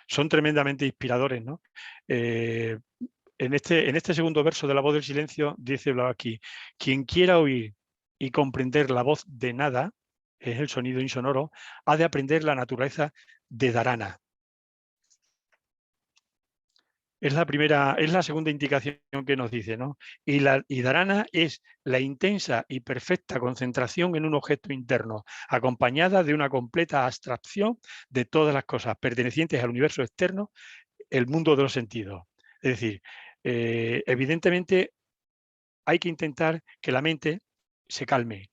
son tremendamente inspiradores, ¿no? En este segundo verso de la voz del silencio dice aquí, quien quiera oír y comprender la voz de nada, es el sonido insonoro, ha de aprender la naturaleza de Dharana. Es la segunda indicación que nos dice, ¿no? Y Dharana es la intensa y perfecta concentración en un objeto interno, acompañada de una completa abstracción de todas las cosas pertenecientes al universo externo, el mundo de los sentidos. Es decir, evidentemente hay que intentar que la mente se calme,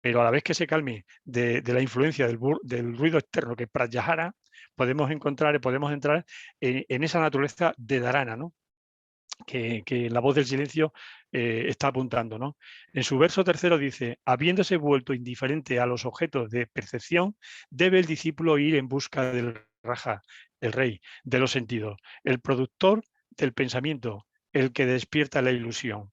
pero a la vez que se calme de la influencia del ruido externo, que es pratyahara, podemos entrar en esa naturaleza de dharana, ¿no? que la voz del silencio está apuntando, ¿no? En su verso tercero dice, habiéndose vuelto indiferente a los objetos de percepción, debe el discípulo ir en busca del raja, el rey de los sentidos, el productor del pensamiento, el que despierta la ilusión.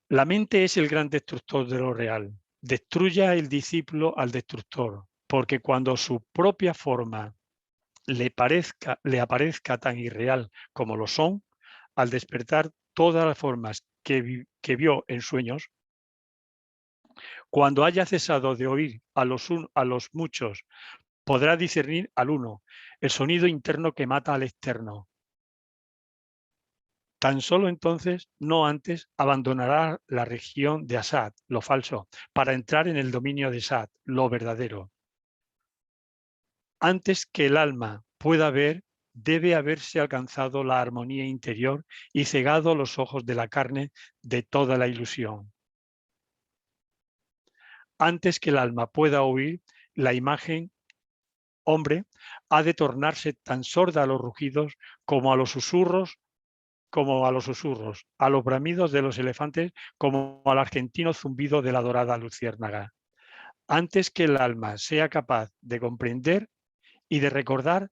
La mente es el gran destructor de lo real. Destruya el discípulo al destructor, porque cuando su propia forma le aparezca tan irreal como lo son, al despertar todas las formas que vio en sueños, cuando haya cesado de oír a los muchos, podrá discernir al uno, el sonido interno que mata al externo. Tan solo entonces, no antes, abandonará la región de Asad, lo falso, para entrar en el dominio de Asad, lo verdadero. Antes que el alma pueda ver, debe haberse alcanzado la armonía interior y cegado los ojos de la carne de toda la ilusión. Antes que el alma pueda oír, la imagen hombre ha de tornarse tan sorda a los rugidos como a los susurros, a los bramidos de los elefantes, como al argentino zumbido de la dorada luciérnaga. Antes que el alma sea capaz de comprender y de recordar,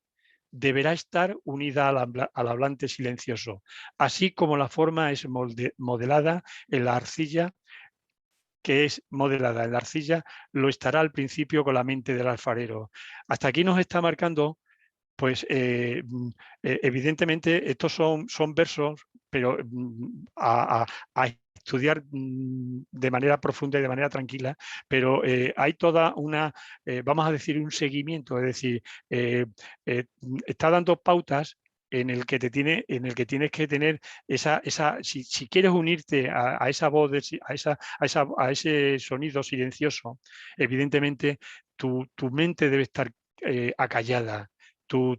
deberá estar unida al hablante silencioso, así como la forma es modelada en la arcilla, que es modelada en la arcilla, lo estará al principio con la mente del alfarero. Hasta aquí nos está marcando, pues evidentemente estos son versos, pero a estudiar de manera profunda y de manera tranquila, pero hay toda una, vamos a decir, un seguimiento, es decir, está dando pautas en el que tienes que tener si quieres unirte a esa voz, a ese sonido silencioso, evidentemente tu mente debe estar acallada. Tu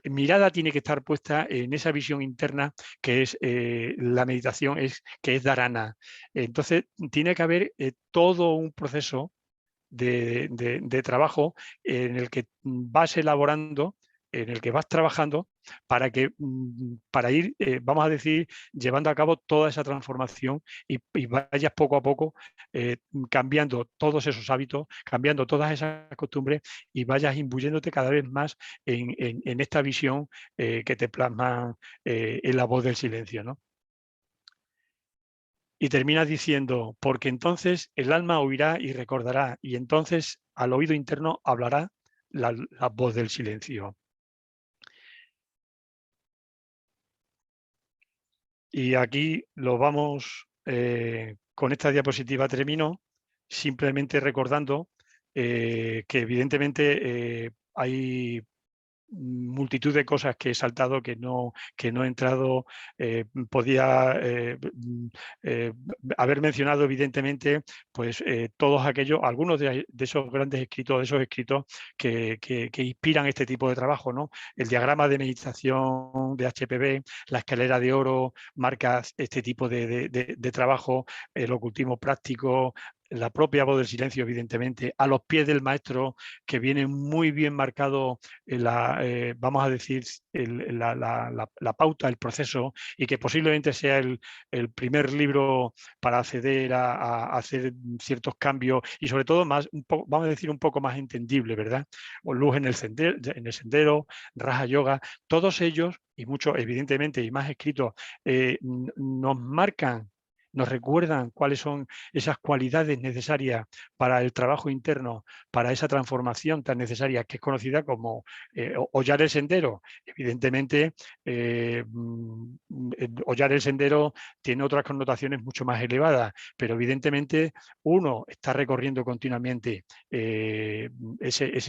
mirada tiene que estar puesta en esa visión interna que es la meditación, que es dharana. Entonces, tiene que haber todo un proceso de trabajo en el que vas elaborando, en el que vas trabajando para ir, vamos a decir, llevando a cabo toda esa transformación y vayas poco a poco cambiando todos esos hábitos, cambiando todas esas costumbres y vayas imbuyéndote cada vez más en esta visión que te plasma en la voz del silencio, ¿no? Y termina diciendo, porque entonces el alma oirá y recordará, y entonces al oído interno hablará la voz del silencio. Y aquí lo vamos, con esta diapositiva termino, simplemente recordando que evidentemente hay multitud de cosas que he saltado, que no he entrado, podía haber mencionado evidentemente pues todos aquellos, algunos de esos grandes escritos, de esos escritos que inspiran este tipo de trabajo, ¿no? El diagrama de meditación de HPB, la escalera de oro, marca este tipo de trabajo, el ocultismo práctico, la propia voz del silencio, evidentemente, a los pies del maestro, que viene muy bien marcado vamos a decir, la pauta, el proceso, y que posiblemente sea el primer libro para acceder a hacer ciertos cambios y sobre todo más, vamos a decir, un poco más entendible, ¿verdad? O Luz en el sendero, Raja Yoga, todos ellos, y muchos evidentemente, y más escritos, nos marcan, nos recuerdan cuáles son esas cualidades necesarias para el trabajo interno, para esa transformación tan necesaria que es conocida como hollar el sendero. Evidentemente, hollar el sendero tiene otras connotaciones mucho más elevadas, pero evidentemente uno está recorriendo continuamente ese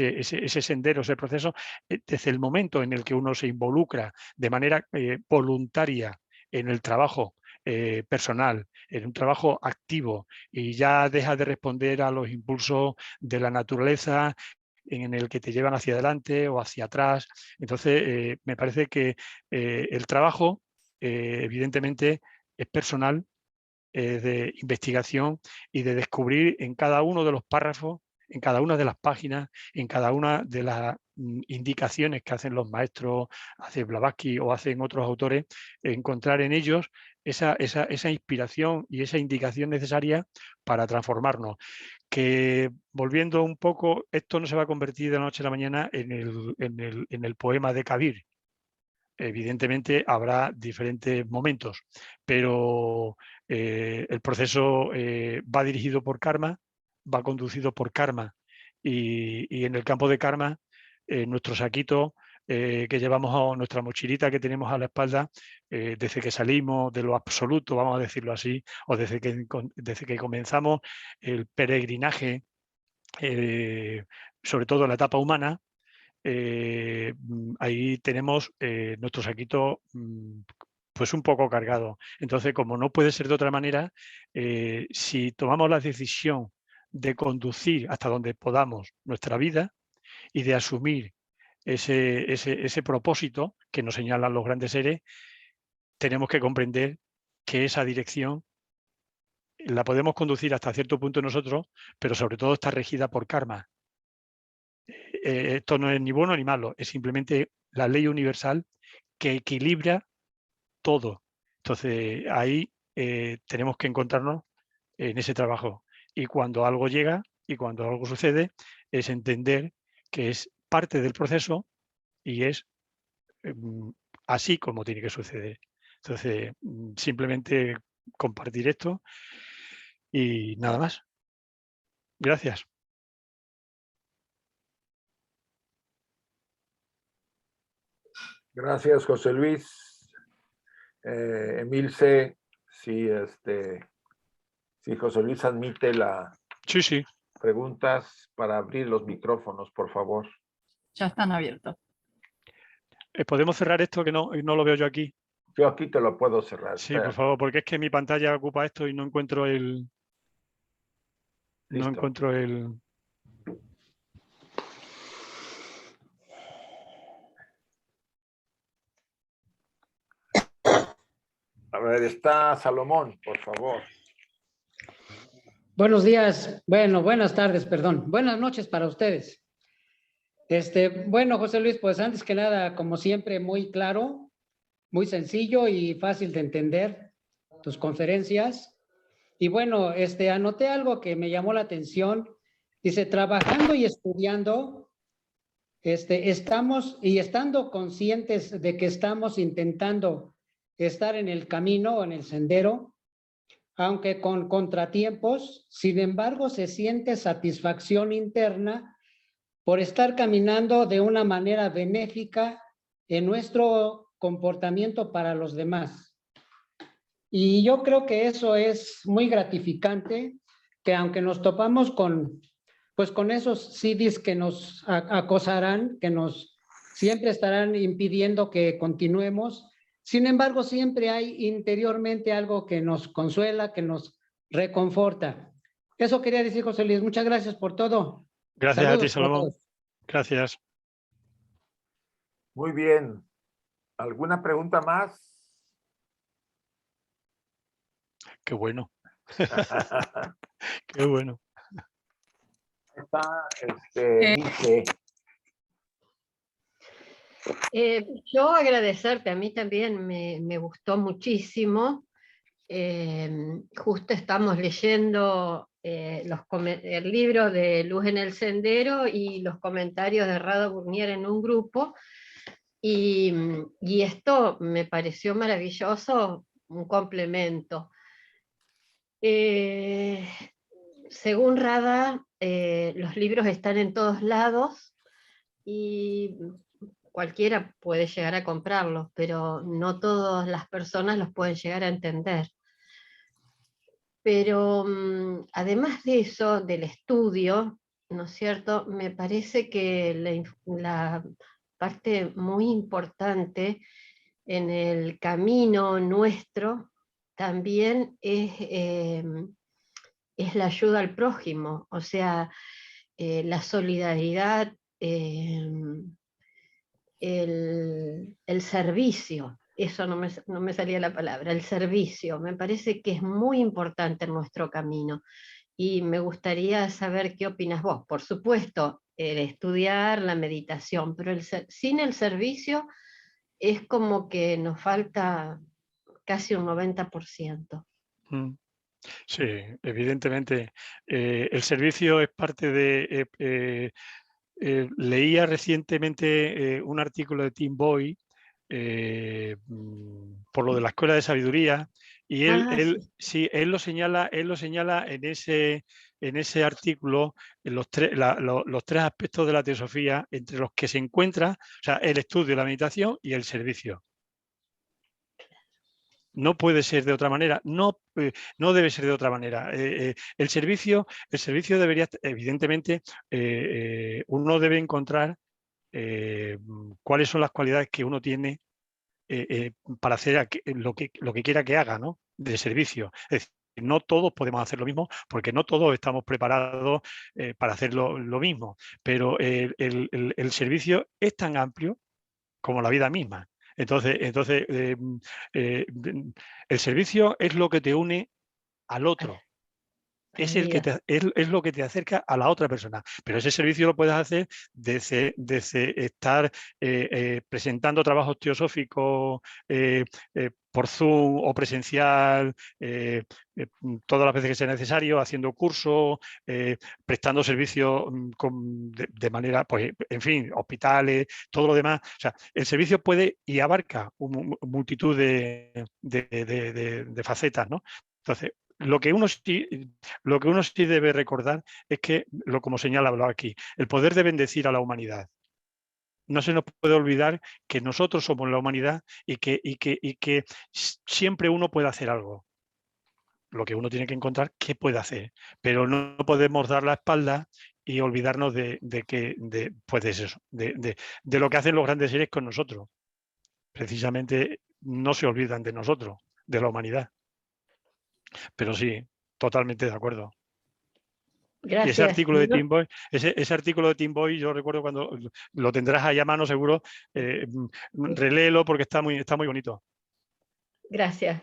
sendero, ese proceso, desde el momento en el que uno se involucra de manera voluntaria en el trabajo personal, en un trabajo activo, y ya deja de responder a los impulsos de la naturaleza en el que te llevan hacia adelante o hacia atrás. Entonces, me parece que el trabajo, evidentemente, es personal, de investigación y de descubrir en cada uno de los párrafos, en cada una de las páginas, en cada una de las indicaciones que hacen los maestros, hace Blavatsky o hacen otros autores, encontrar en ellos esa inspiración y esa indicación necesaria para transformarnos. Que, volviendo un poco, esto no se va a convertir de la noche a la mañana en el poema de Kabir. Evidentemente habrá diferentes momentos, pero el proceso va dirigido por karma, va conducido por karma, y en el campo de karma, nuestro saquito que llevamos, a nuestra mochilita que tenemos a la espalda, desde que salimos de lo absoluto, vamos a decirlo así, o desde que comenzamos el peregrinaje, sobre todo en la etapa humana, ahí tenemos nuestro saquito pues un poco cargado. Entonces, como no puede ser de otra manera, si tomamos la decisión de conducir hasta donde podamos nuestra vida y de asumir ese propósito que nos señalan los grandes seres, tenemos que comprender que esa dirección la podemos conducir hasta cierto punto nosotros, pero sobre todo está regida por karma. Esto no es ni bueno ni malo, es simplemente la ley universal que equilibra todo. Entonces ahí tenemos que encontrarnos en ese trabajo. Y cuando algo llega y cuando algo sucede, es entender que es parte del proceso y es así como tiene que suceder. Entonces, simplemente compartir esto y nada más. Gracias. Gracias, José Luis. Emilce, si José Luis admite las Sí. preguntas para abrir los micrófonos, por favor. Ya están abiertos. ¿Podemos cerrar esto que no lo veo yo aquí? Yo aquí te lo puedo cerrar. Sí, por favor, porque es que mi pantalla ocupa esto y no encuentro el... Listo. No encuentro el... A ver, está Salomón, por favor. Buenos días, bueno, buenas tardes, perdón. Buenas noches para ustedes. Bueno, José Luis, pues antes que nada, como siempre, muy claro, muy sencillo y fácil de entender tus conferencias. Y bueno, anoté algo que me llamó la atención. Dice, trabajando y estudiando, estamos y estando conscientes de que estamos intentando estar en el camino o en el sendero, aunque con contratiempos, sin embargo, se siente satisfacción interna por estar caminando de una manera benéfica en nuestro comportamiento para los demás. Y yo creo que eso es muy gratificante, que aunque nos topamos con esos CDs que nos acosarán, que nos siempre estarán impidiendo que continuemos, sin embargo, siempre hay interiormente algo que nos consuela, que nos reconforta. Eso quería decir, José Luis. Muchas gracias por todo. Gracias Saludos a ti, Salomón. Gracias. Muy bien. ¿Alguna pregunta más? Qué bueno. Qué bueno. Está, dice... Yo agradecerte, a mí también me gustó muchísimo. Justo estamos leyendo el libro de Luz en el Sendero y los comentarios de Rado Burnier en un grupo, y esto me pareció maravilloso, un complemento. Según Rada, los libros están en todos lados y cualquiera puede llegar a comprarlos, pero no todas las personas los pueden llegar a entender. Pero además de eso, del estudio, ¿no es cierto? Me parece que la parte muy importante en el camino nuestro también es la ayuda al prójimo, o sea, la solidaridad, el servicio, eso no me salía la palabra, el servicio, me parece que es muy importante en nuestro camino, y me gustaría saber qué opinas vos. Por supuesto, el estudiar, la meditación, pero sin el servicio es como que nos falta casi un 90%. Sí, evidentemente. El servicio es parte de... leía recientemente un artículo de Tim Boy por lo de la Escuela de Sabiduría, y él lo señala en ese artículo, en los tres aspectos de la teosofía entre los que se encuentra, o sea, el estudio, la meditación y el servicio. No puede ser de otra manera, no debe ser de otra manera. El servicio debería, evidentemente, uno debe encontrar cuáles son las cualidades que uno tiene para hacer lo que quiera que haga, ¿no? De servicio. Es decir, no todos podemos hacer lo mismo porque no todos estamos preparados para hacer lo mismo, pero el servicio es tan amplio como la vida misma. Entonces el servicio es lo que te une al otro. Es lo que te acerca a la otra persona. Pero ese servicio lo puedes hacer desde estar presentando trabajos teosóficos por Zoom o presencial, todas las veces que sea necesario, haciendo cursos, prestando servicios de manera, pues, en fin, hospitales, todo lo demás. O sea, el servicio puede y abarca multitud de facetas, ¿no? Entonces, lo que uno sí debe recordar es que, como señala hablado aquí, el poder de bendecir a la humanidad. No se nos puede olvidar que nosotros somos la humanidad y que siempre uno puede hacer algo. Lo que uno tiene que encontrar qué puede hacer, pero no podemos dar la espalda y olvidarnos de lo que hacen los grandes seres con nosotros. Precisamente no se olvidan de nosotros, de la humanidad. Pero sí, totalmente de acuerdo. Gracias. Y ese artículo de Tim Boy, ese artículo de Tim Boy, yo recuerdo cuando lo tendrás ahí a mano seguro, reléelo porque está muy bonito. Gracias.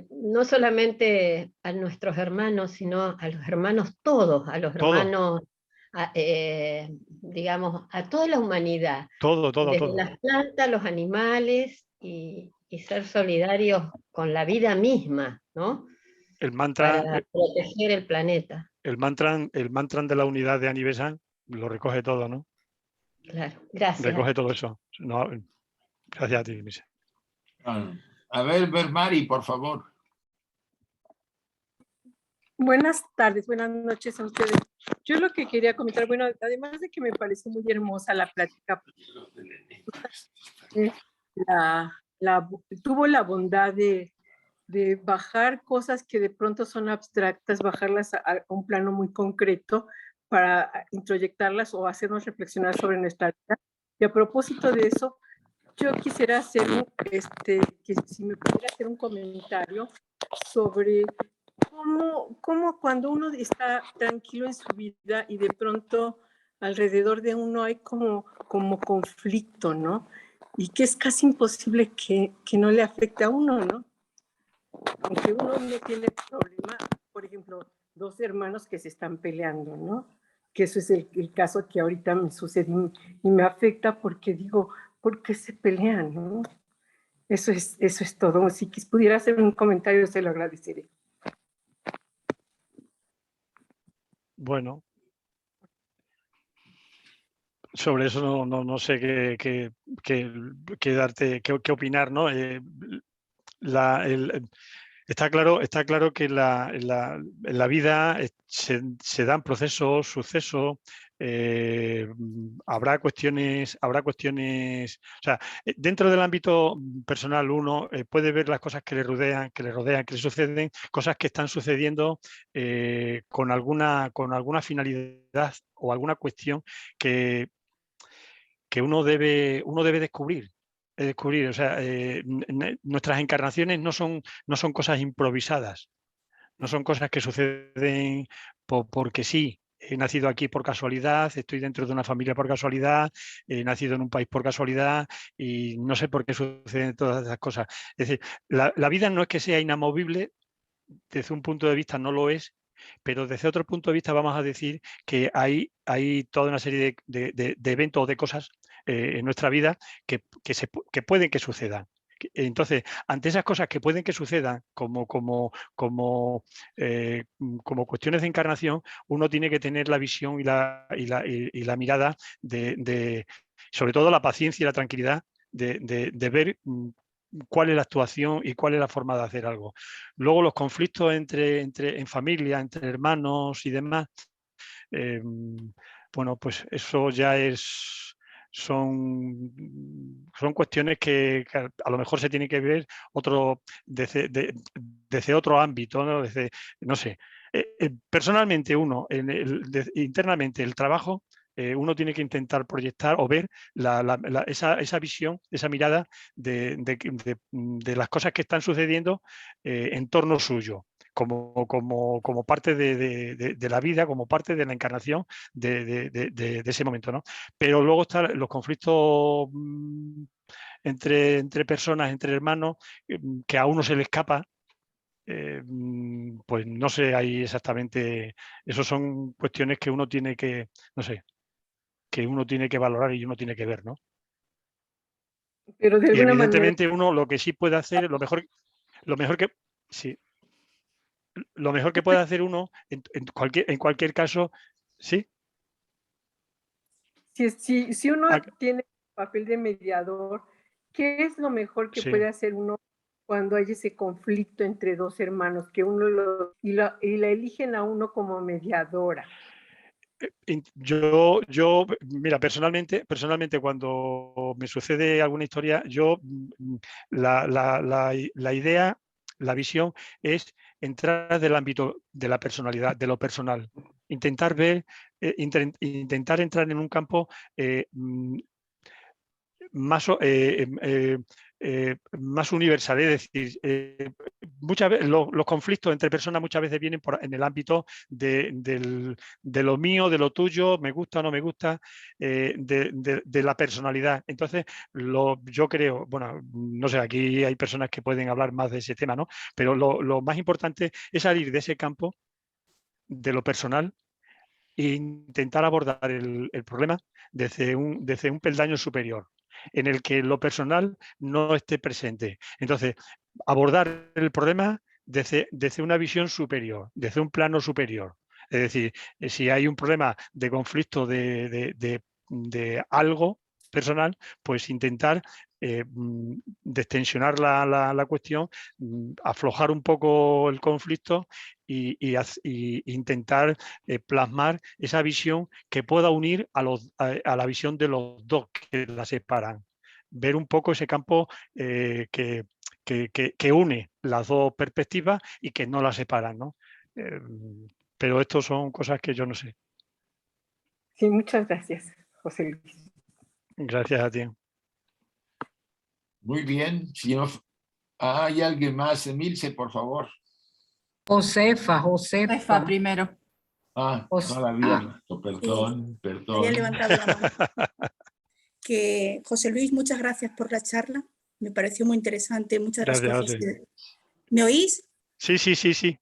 No solamente a nuestros hermanos, sino a los hermanos todos, a los hermanos, digamos, a toda la humanidad. Desde las plantas, los animales y ser solidarios con la vida misma, ¿no? El mantra, para proteger el planeta. El mantra de la unidad de Annie Besant lo recoge todo, ¿no? Claro, gracias. Recoge todo eso. No, gracias a ti, Misa. A ver, Bermari, por favor. Buenas tardes, buenas noches a ustedes. Yo lo que quería comentar, bueno, además de que me pareció muy hermosa la plática, tuvo la bondad de bajar cosas que de pronto son abstractas, bajarlas a un plano muy concreto para introyectarlas o hacernos reflexionar sobre nuestra vida. Y a propósito de eso, yo quisiera hacer que si me pudiera hacer un comentario sobre cómo cuando uno está tranquilo en su vida y de pronto alrededor de uno hay como conflicto, ¿no? Y que es casi imposible que no le afecte a uno, ¿no? Aunque uno no tiene problema, por ejemplo, dos hermanos que se están peleando, ¿no? Que eso es el caso que ahorita me sucede y me afecta porque digo, ¿por qué se pelean, no? Eso es todo. Si pudiera hacer un comentario, se lo agradeceré. Bueno, sobre eso no sé qué opinar, ¿no? Está claro que en la vida se dan procesos, sucesos, habrá cuestiones, o sea, dentro del ámbito personal uno puede ver las cosas que le rodean, que le suceden, cosas que están sucediendo con alguna finalidad o alguna cuestión que uno debe descubrir. O sea, nuestras encarnaciones no son cosas improvisadas, no son cosas que suceden porque sí. He nacido aquí por casualidad, estoy dentro de una familia por casualidad, he nacido en un país por casualidad y no sé por qué suceden todas esas cosas. Es decir, la vida no es que sea inamovible, desde un punto de vista no lo es, pero desde otro punto de vista vamos a decir que hay toda una serie de eventos o de cosas en nuestra vida que pueden que sucedan. Entonces, ante esas cosas que pueden que sucedan como cuestiones de encarnación, uno tiene que tener la visión y la mirada sobre todo la paciencia y la tranquilidad de ver cuál es la actuación y cuál es la forma de hacer algo. Luego los conflictos en familia, entre hermanos y demás, bueno, pues eso ya son cuestiones que a lo mejor se tiene que ver desde otro ámbito, ¿no? No sé. Personalmente internamente el trabajo uno tiene que intentar proyectar o ver esa visión, esa mirada de las cosas que están sucediendo en torno suyo, como parte de la vida, como parte de la encarnación de ese momento, ¿no? Pero luego están los conflictos entre personas, entre hermanos, que a uno se le escapa. Pues no sé ahí exactamente, eso son cuestiones que uno tiene que, no sé, que uno tiene que valorar y uno tiene que ver, ¿no? Pero de Y alguna manera, evidentemente uno lo que sí puede hacer, lo mejor que sí, lo mejor que puede hacer uno en cualquier caso, sí. si uno Ah, tiene papel de mediador, ¿qué es lo mejor que sí. puede hacer uno cuando hay ese conflicto entre dos hermanos, que uno la eligen a uno como mediadora? Yo, mira, personalmente, cuando me sucede alguna historia, yo la idea, la visión es entrar del ámbito de la personalidad, de lo personal. Intentar ver, intentar entrar en un campo más, más universal, es decir, muchas veces los conflictos entre personas muchas veces vienen en el ámbito de lo mío, de lo tuyo, me gusta o no me gusta, de la personalidad. Entonces, yo creo, bueno, no sé, aquí hay personas que pueden hablar más de ese tema, ¿no? Pero lo más importante es salir de ese campo, de lo personal, e intentar abordar el problema desde un peldaño superior, en el que lo personal no esté presente. Entonces, abordar el problema desde una visión superior, desde un plano superior. Es decir, si hay un problema de conflicto de algo personal, pues intentar destensionar la cuestión, aflojar un poco el conflicto y intentar plasmar esa visión que pueda unir a la visión de los dos que la separan. Ver un poco ese campo que une las dos perspectivas y que no las separan, ¿no? Pero esto son cosas que yo no sé. Sí, muchas gracias, José Luis. Gracias a ti. Muy bien. Si no, hay alguien más, Emilce, por favor. Josefa. Josefa primero. No la había visto, perdón. Había levantado la mano. Que José Luis, muchas gracias por la charla. Me pareció muy interesante muchas de las cosas. ¿Me oís? Sí. Sí.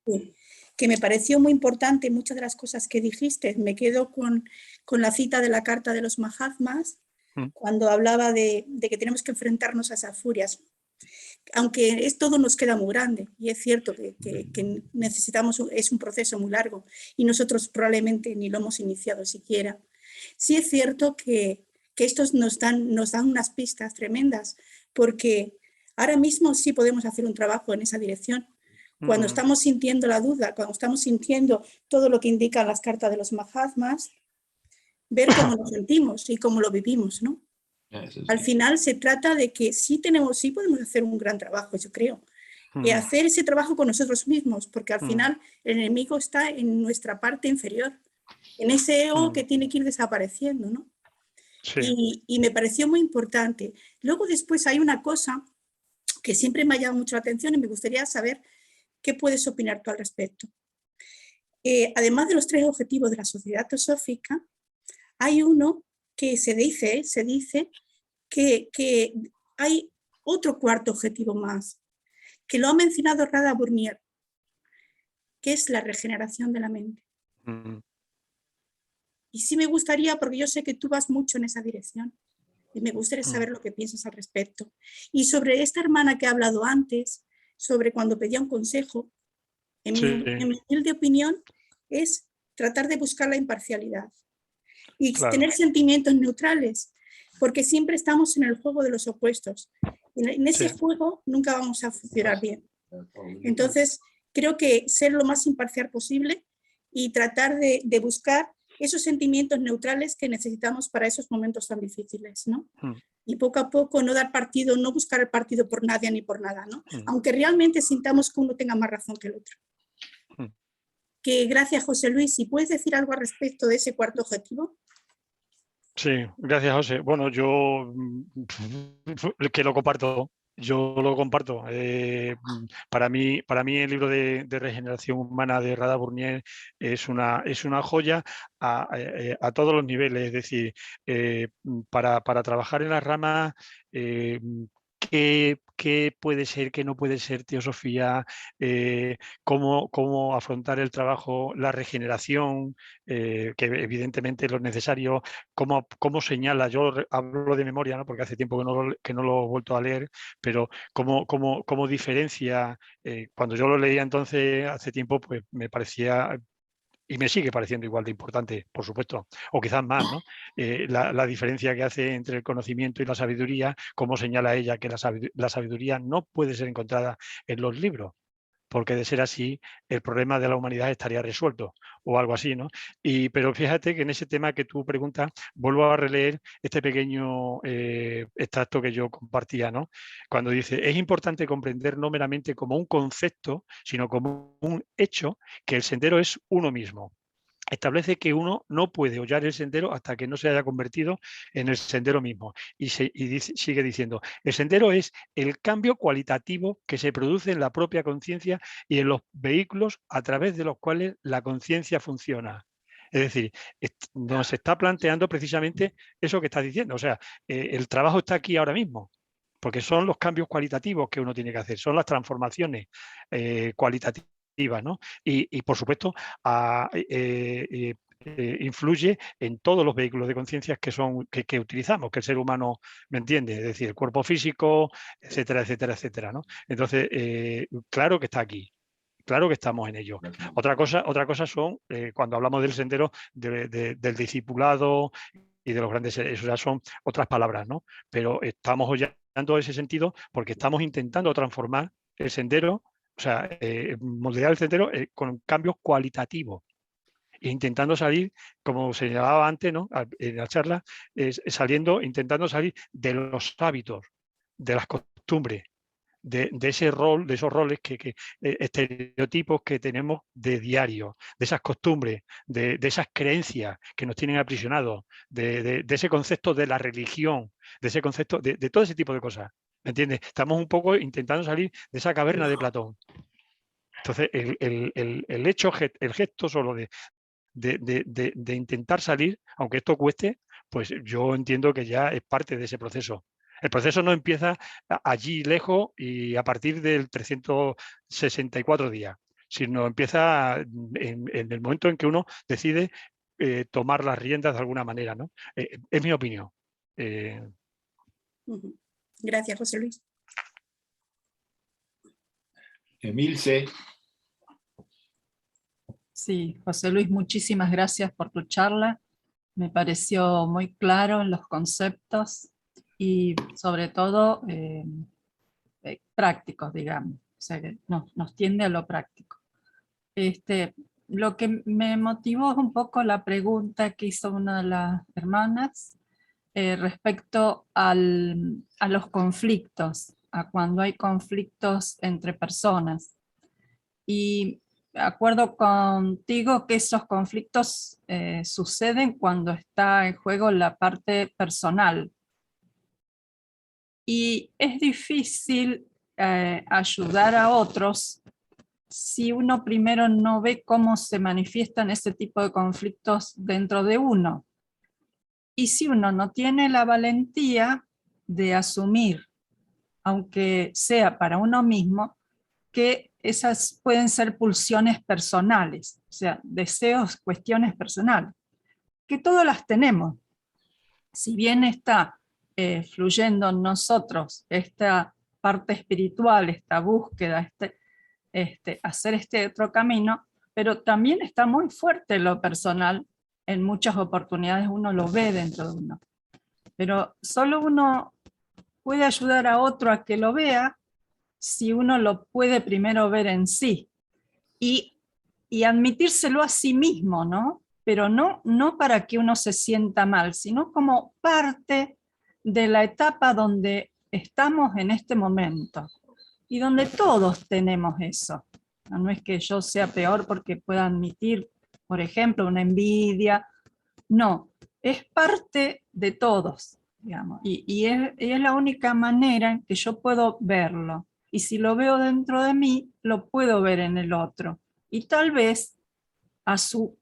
Que me pareció muy importante muchas de las cosas que dijiste. Me quedo con la cita de la Carta de los Mahatmas, cuando hablaba de que tenemos que enfrentarnos a esas furias. Aunque todo nos queda muy grande, y es cierto que necesitamos, es un proceso muy largo, y nosotros probablemente ni lo hemos iniciado siquiera. Sí es cierto que estos nos dan unas pistas tremendas, porque ahora mismo sí podemos hacer un trabajo en esa dirección. Cuando estamos sintiendo la duda, cuando estamos sintiendo todo lo que indican las cartas de los Mahatmas, ver cómo nos sentimos y cómo lo vivimos, ¿no? Al final se trata de que sí podemos hacer un gran trabajo, yo creo. Y hacer ese trabajo con nosotros mismos, porque al final el enemigo está en nuestra parte inferior, en ese ego que tiene que ir desapareciendo, ¿no? Sí. Y me pareció muy importante. Luego después hay una cosa que siempre me ha llamado mucho la atención y me gustaría saber qué puedes opinar tú al respecto. Además de los 3 objetivos de la sociedad teosófica, hay uno que se dice que hay otro cuarto objetivo más, que lo ha mencionado Radha Burnier, que es la regeneración de la mente. Y sí me gustaría, porque yo sé que tú vas mucho en esa dirección, y me gustaría saber lo que piensas al respecto. Y sobre esta hermana que ha hablado antes, sobre cuando pedía un consejo, en mi humilde opinión, es tratar de buscar la imparcialidad y tener sentimientos neutrales, porque siempre estamos en el juego de los opuestos. En ese juego nunca vamos a funcionar bien. Entonces, creo que ser lo más imparcial posible y tratar de buscar esos sentimientos neutrales que necesitamos para esos momentos tan difíciles, ¿no? Y poco a poco no dar partido, no buscar el partido por nadie ni por nada, ¿no? Aunque realmente sintamos que uno tenga más razón que el otro. Que gracias, José Luis. ¿Si puedes decir algo al respecto de ese cuarto objetivo? Sí, gracias, José. Bueno, yo que lo comparto. Yo lo comparto. Para mí el libro de Regeneración Humana de Rada Burnier es una joya a todos los niveles. Es decir, para trabajar en las ramas, qué puede ser, qué no puede ser teosofía, cómo afrontar el trabajo, la regeneración, que evidentemente es lo necesario, cómo señala, yo hablo de memoria, ¿no? Porque hace tiempo que no lo he vuelto a leer, pero cómo diferencia, cuando yo lo leía entonces hace tiempo, pues me parecía, y me sigue pareciendo igual de importante, por supuesto, o quizás más, ¿no? La diferencia que hace entre el conocimiento y la sabiduría, cómo señala ella que la sabiduría no puede ser encontrada en los libros, porque de ser así, el problema de la humanidad estaría resuelto, o algo así, ¿no? Pero fíjate que en ese tema que tú preguntas, vuelvo a releer este pequeño extracto que yo compartía, ¿no? Cuando dice, es importante comprender no meramente como un concepto, sino como un hecho, que el sendero es uno mismo. Establece que uno no puede hollar el sendero hasta que no se haya convertido en el sendero mismo. Y sigue diciendo, el sendero es el cambio cualitativo que se produce en la propia conciencia y en los vehículos a través de los cuales la conciencia funciona. Es decir, nos está planteando precisamente eso que estás diciendo. O sea, el trabajo está aquí ahora mismo, porque son los cambios cualitativos que uno tiene que hacer, son las transformaciones cualitativas, ¿no? Y por supuesto, influye en todos los vehículos de conciencia que utilizamos, que el ser humano, ¿me entiende? Es decir, el cuerpo físico, etcétera, etcétera, etcétera, ¿no? Entonces, claro que está aquí. Claro que estamos en ello. Otra cosa son, cuando hablamos del sendero del discipulado y de los grandes, eso ya son otras palabras, ¿no? Pero estamos hollando ese sentido porque estamos intentando transformar el sendero, o sea, moldear el sendero con cambios cualitativos e intentando salir, como señalaba antes, ¿no? En la charla, intentando salir de los hábitos, de las costumbres, de ese rol, de esos roles estereotipos que tenemos de diario, de esas costumbres, de esas creencias que nos tienen aprisionados, de ese concepto de la religión, de ese concepto, de todo ese tipo de cosas. ¿Me entiendes? Estamos un poco intentando salir de esa caverna de Platón. Entonces, el hecho, el gesto solo de intentar salir, aunque esto cueste, pues yo entiendo que ya es parte de ese proceso. El proceso no empieza allí lejos y a partir del 364 días, sino empieza en el momento en que uno decide tomar las riendas de alguna manera, ¿no? Es mi opinión. Gracias, José Luis. Emilce. Sí, José Luis, muchísimas gracias por tu charla. Me pareció muy claro en los conceptos y sobre todo prácticos, digamos. O sea, que nos tiende a lo práctico. Lo que me motivó un poco la pregunta que hizo una de las hermanas respecto a los conflictos, a cuando hay conflictos entre personas. Y acuerdo contigo que esos conflictos suceden cuando está en juego la parte personal. Y es difícil ayudar a otros si uno primero no ve cómo se manifiestan ese tipo de conflictos dentro de uno. Y si uno no tiene la valentía de asumir, aunque sea para uno mismo, que esas pueden ser pulsiones personales, o sea, deseos, cuestiones personales, que todas las tenemos. Si bien está fluyendo en nosotros esta parte espiritual, esta búsqueda, hacer este otro camino, pero también está muy fuerte lo personal. En muchas oportunidades uno lo ve dentro de uno. Pero solo uno puede ayudar a otro a que lo vea si uno lo puede primero ver en sí y admitírselo a sí mismo, ¿no? Pero no para que uno se sienta mal, sino como parte de la etapa donde estamos en este momento y donde todos tenemos eso. No es que yo sea peor porque pueda admitir, por ejemplo, una envidia. No, es parte de todos, digamos, y es la única manera en que yo puedo verlo. Y si lo veo dentro de mí, lo puedo ver en el otro. Y tal vez a su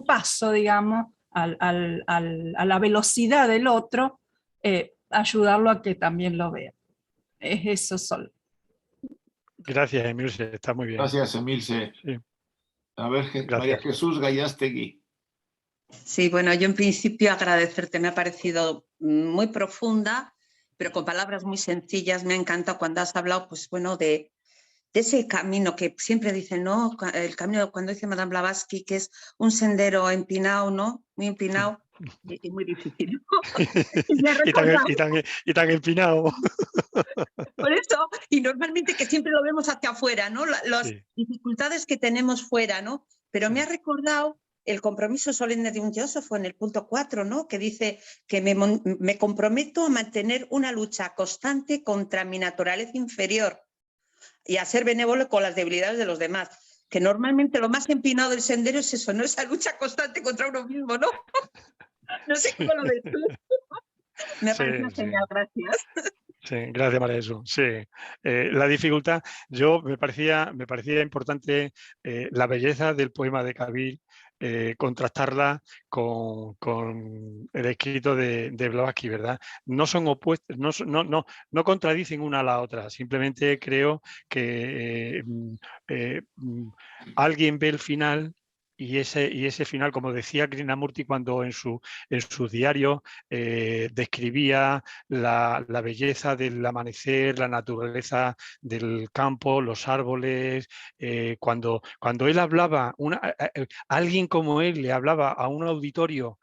paso, digamos, a la velocidad del otro, ayudarlo a que también lo vea. Es eso solo. Gracias, Emilce, está muy bien. Gracias, Emilce. Sí. A ver, María Jesús Gallastegui. Sí, bueno, yo en principio agradecerte, me ha parecido muy profunda, pero con palabras muy sencillas. Me ha encantado cuando has hablado, pues bueno, de ese camino que siempre dicen, ¿no? El camino, cuando dice Madame Blavatsky, que es un sendero empinado, ¿no? Muy empinado y muy difícil. y tan empinado. Por eso, y normalmente que siempre lo vemos hacia afuera, ¿no? Las dificultades que tenemos fuera, ¿no? Pero me ha recordado el compromiso solemne de un teósofo en el punto 4, ¿no? Que dice que me comprometo a mantener una lucha constante contra mi naturaleza inferior y a ser benévolo con las debilidades de los demás. Que normalmente lo más empinado del sendero es eso, ¿no? Esa lucha constante contra uno mismo, ¿no? No sé cómo lo ves tú. Me parece una señal, gracias. Sí, gracias, María Jesús. Sí, la dificultad, me parecía importante la belleza del poema de Cabil, contrastarla con el escrito de Blavatsky, ¿verdad? No son opuestos, no contradicen una a la otra, simplemente creo que alguien ve el final. Y ese final, como decía Krishnamurti cuando en su diario describía la belleza del amanecer, la naturaleza del campo, los árboles, cuando él hablaba, alguien como él le hablaba a un auditorio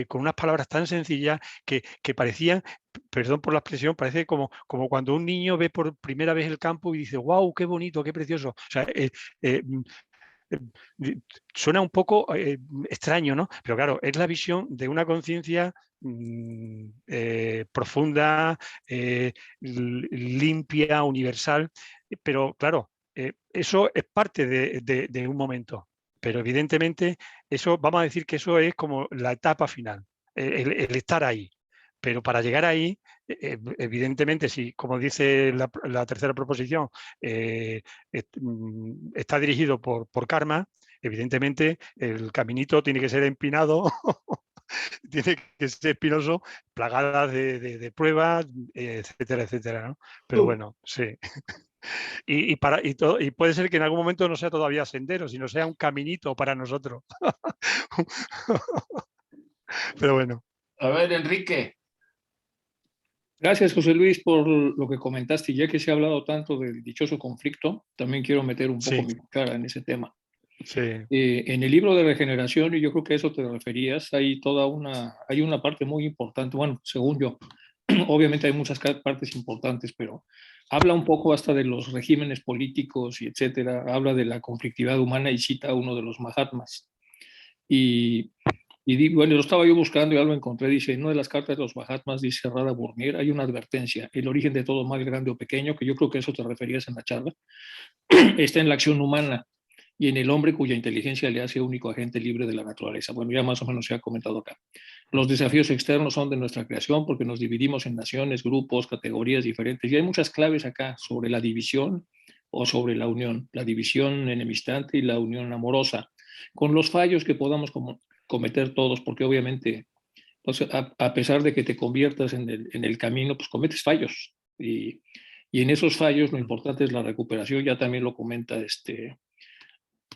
con unas palabras tan sencillas que parecían, perdón por la expresión, parece como cuando un niño ve por primera vez el campo y dice, wow, qué bonito, qué precioso. O sea, suena un poco extraño, ¿no? Pero claro, es la visión de una conciencia profunda, limpia, universal, pero claro, eso es parte de un momento, pero evidentemente eso, vamos a decir que eso es como la etapa final, el estar ahí. Pero para llegar ahí, evidentemente, si, como dice la tercera proposición, está dirigido por karma, evidentemente el caminito tiene que ser empinado, tiene que ser espinoso, plagadas de pruebas, etcétera, etcétera, ¿no? Pero bueno, sí. Y puede ser que en algún momento no sea todavía sendero, sino sea un caminito para nosotros. Pero bueno. A ver, Enrique. Gracias, José Luis, por lo que comentaste. Ya que se ha hablado tanto del dichoso conflicto, también quiero meter un poco mi cuchara en ese tema. Sí. En el libro de Regeneración, y yo creo que a eso te referías, hay una parte muy importante, bueno, según yo, obviamente hay muchas partes importantes, pero habla un poco hasta de los regímenes políticos y etcétera, habla de la conflictividad humana y cita a uno de los Mahatmas. Y bueno, lo estaba yo buscando y algo encontré, dice, en una de las cartas de los Mahatmas, dice Radha Burnier, hay una advertencia, el origen de todo mal grande o pequeño, que yo creo que a eso te referías en la charla, está en la acción humana y en el hombre cuya inteligencia le hace único agente libre de la naturaleza. Bueno, ya más o menos se ha comentado acá. Los desafíos externos son de nuestra creación porque nos dividimos en naciones, grupos, categorías diferentes y hay muchas claves acá sobre la división o sobre la unión, la división enemistante y la unión amorosa, con los fallos que podamos cometer todos, porque obviamente, pues, a pesar de que te conviertas en el camino, pues cometes fallos. Y en esos fallos lo importante es la recuperación, ya también lo comenta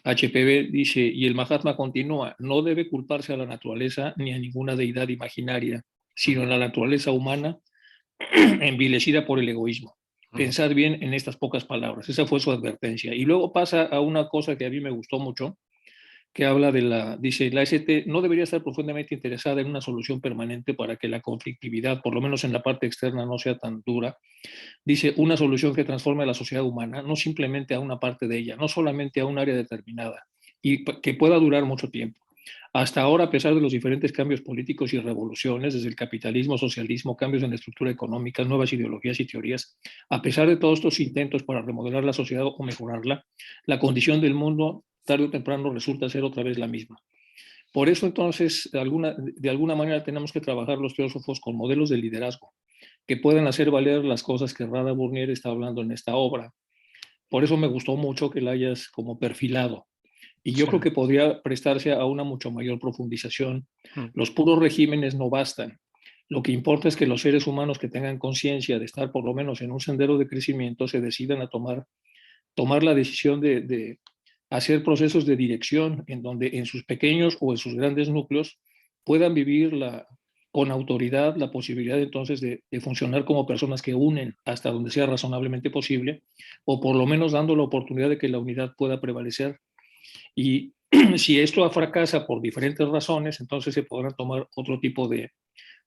HPB, dice, y el Mahatma continúa, no debe culparse a la naturaleza ni a ninguna deidad imaginaria, sino a la naturaleza humana envilecida por el egoísmo. Pensad bien en estas pocas palabras, esa fue su advertencia. Y luego pasa a una cosa que a mí me gustó mucho, que habla dice, la ST no debería estar profundamente interesada en una solución permanente para que la conflictividad, por lo menos en la parte externa, no sea tan dura. Dice, una solución que transforme a la sociedad humana, no simplemente a una parte de ella, no solamente a un área determinada, y que pueda durar mucho tiempo. Hasta ahora, a pesar de los diferentes cambios políticos y revoluciones, desde el capitalismo, socialismo, cambios en la estructura económica, nuevas ideologías y teorías, a pesar de todos estos intentos para remodelar la sociedad o mejorarla, la condición del mundo tarde o temprano resulta ser otra vez la misma. Por eso entonces, de alguna manera tenemos que trabajar los teósofos con modelos de liderazgo que puedan hacer valer las cosas que Rada Burnier está hablando en esta obra. Por eso me gustó mucho que la hayas como perfilado. Y yo creo que podría prestarse a una mucho mayor profundización. Los puros regímenes no bastan. Lo que importa es que los seres humanos que tengan conciencia de estar por lo menos en un sendero de crecimiento se decidan a tomar la decisión de hacer procesos de dirección en donde en sus pequeños o en sus grandes núcleos puedan vivir con autoridad la posibilidad entonces de funcionar como personas que unen hasta donde sea razonablemente posible, o por lo menos dando la oportunidad de que la unidad pueda prevalecer. Y si esto fracasa por diferentes razones, entonces se podrán tomar otro tipo de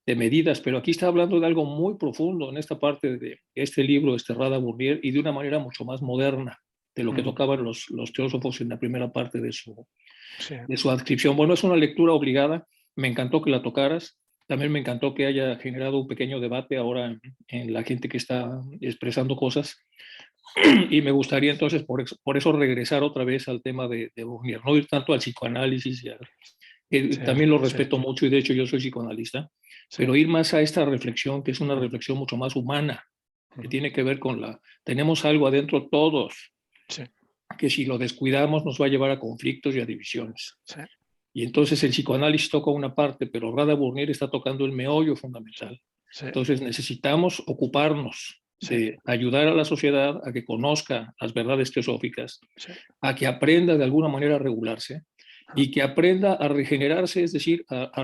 medidas, pero aquí está hablando de algo muy profundo en esta parte de este libro, Rada Burnier, y de una manera mucho más moderna de lo que tocaban los teósofos en la primera parte de su adscripción. Bueno, es una lectura obligada, me encantó que la tocaras, también me encantó que haya generado un pequeño debate ahora en la gente que está expresando cosas, y me gustaría entonces por eso regresar otra vez al tema de Burnier, no ir tanto al psicoanálisis, también lo respeto mucho y de hecho yo soy psicoanalista, pero ir más a esta reflexión, que es una reflexión mucho más humana, que tiene que ver con tenemos algo adentro todos, que si lo descuidamos nos va a llevar a conflictos y a divisiones. Y entonces el psicoanálisis toca una parte, pero Rada Burnier está tocando el meollo fundamental. Entonces necesitamos ocuparnos de ayudar a la sociedad a que conozca las verdades teosóficas, a que aprenda de alguna manera a regularse, y que aprenda a regenerarse, es decir, a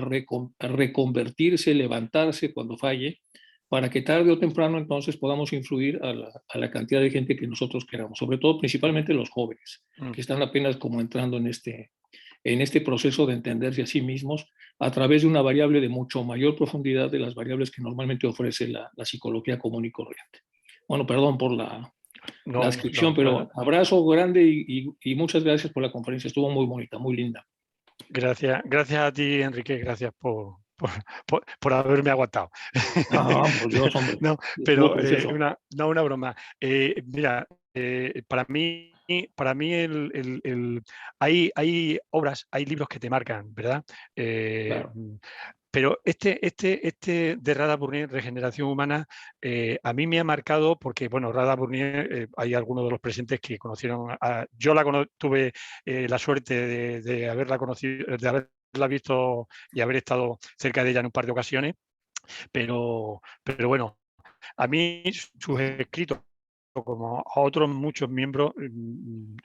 reconvertirse, levantarse cuando falle, para que tarde o temprano entonces podamos influir a la cantidad de gente que nosotros queramos, sobre todo principalmente los jóvenes, que están apenas como entrando en este proceso de entenderse a sí mismos a través de una variable de mucho mayor profundidad de las variables que normalmente ofrece la psicología común y corriente. Bueno, perdón por la descripción, pero abrazo grande y muchas gracias por la conferencia. Estuvo muy bonita, muy linda. Gracias a ti, Enrique. Gracias por haberme aguantado. Pues Dios, hombre. No, pero una broma. Mira, para mí hay obras, hay libros que te marcan, ¿verdad? Claro. Pero este de Rada Burnier, Regeneración Humana, a mí me ha marcado porque, bueno, Rada Burnier, hay algunos de los presentes que conocieron, yo tuve la suerte de haberla conocido, de haberla visto y haber estado cerca de ella en un par de ocasiones, pero bueno, a mí sus escritos, como a otros muchos miembros,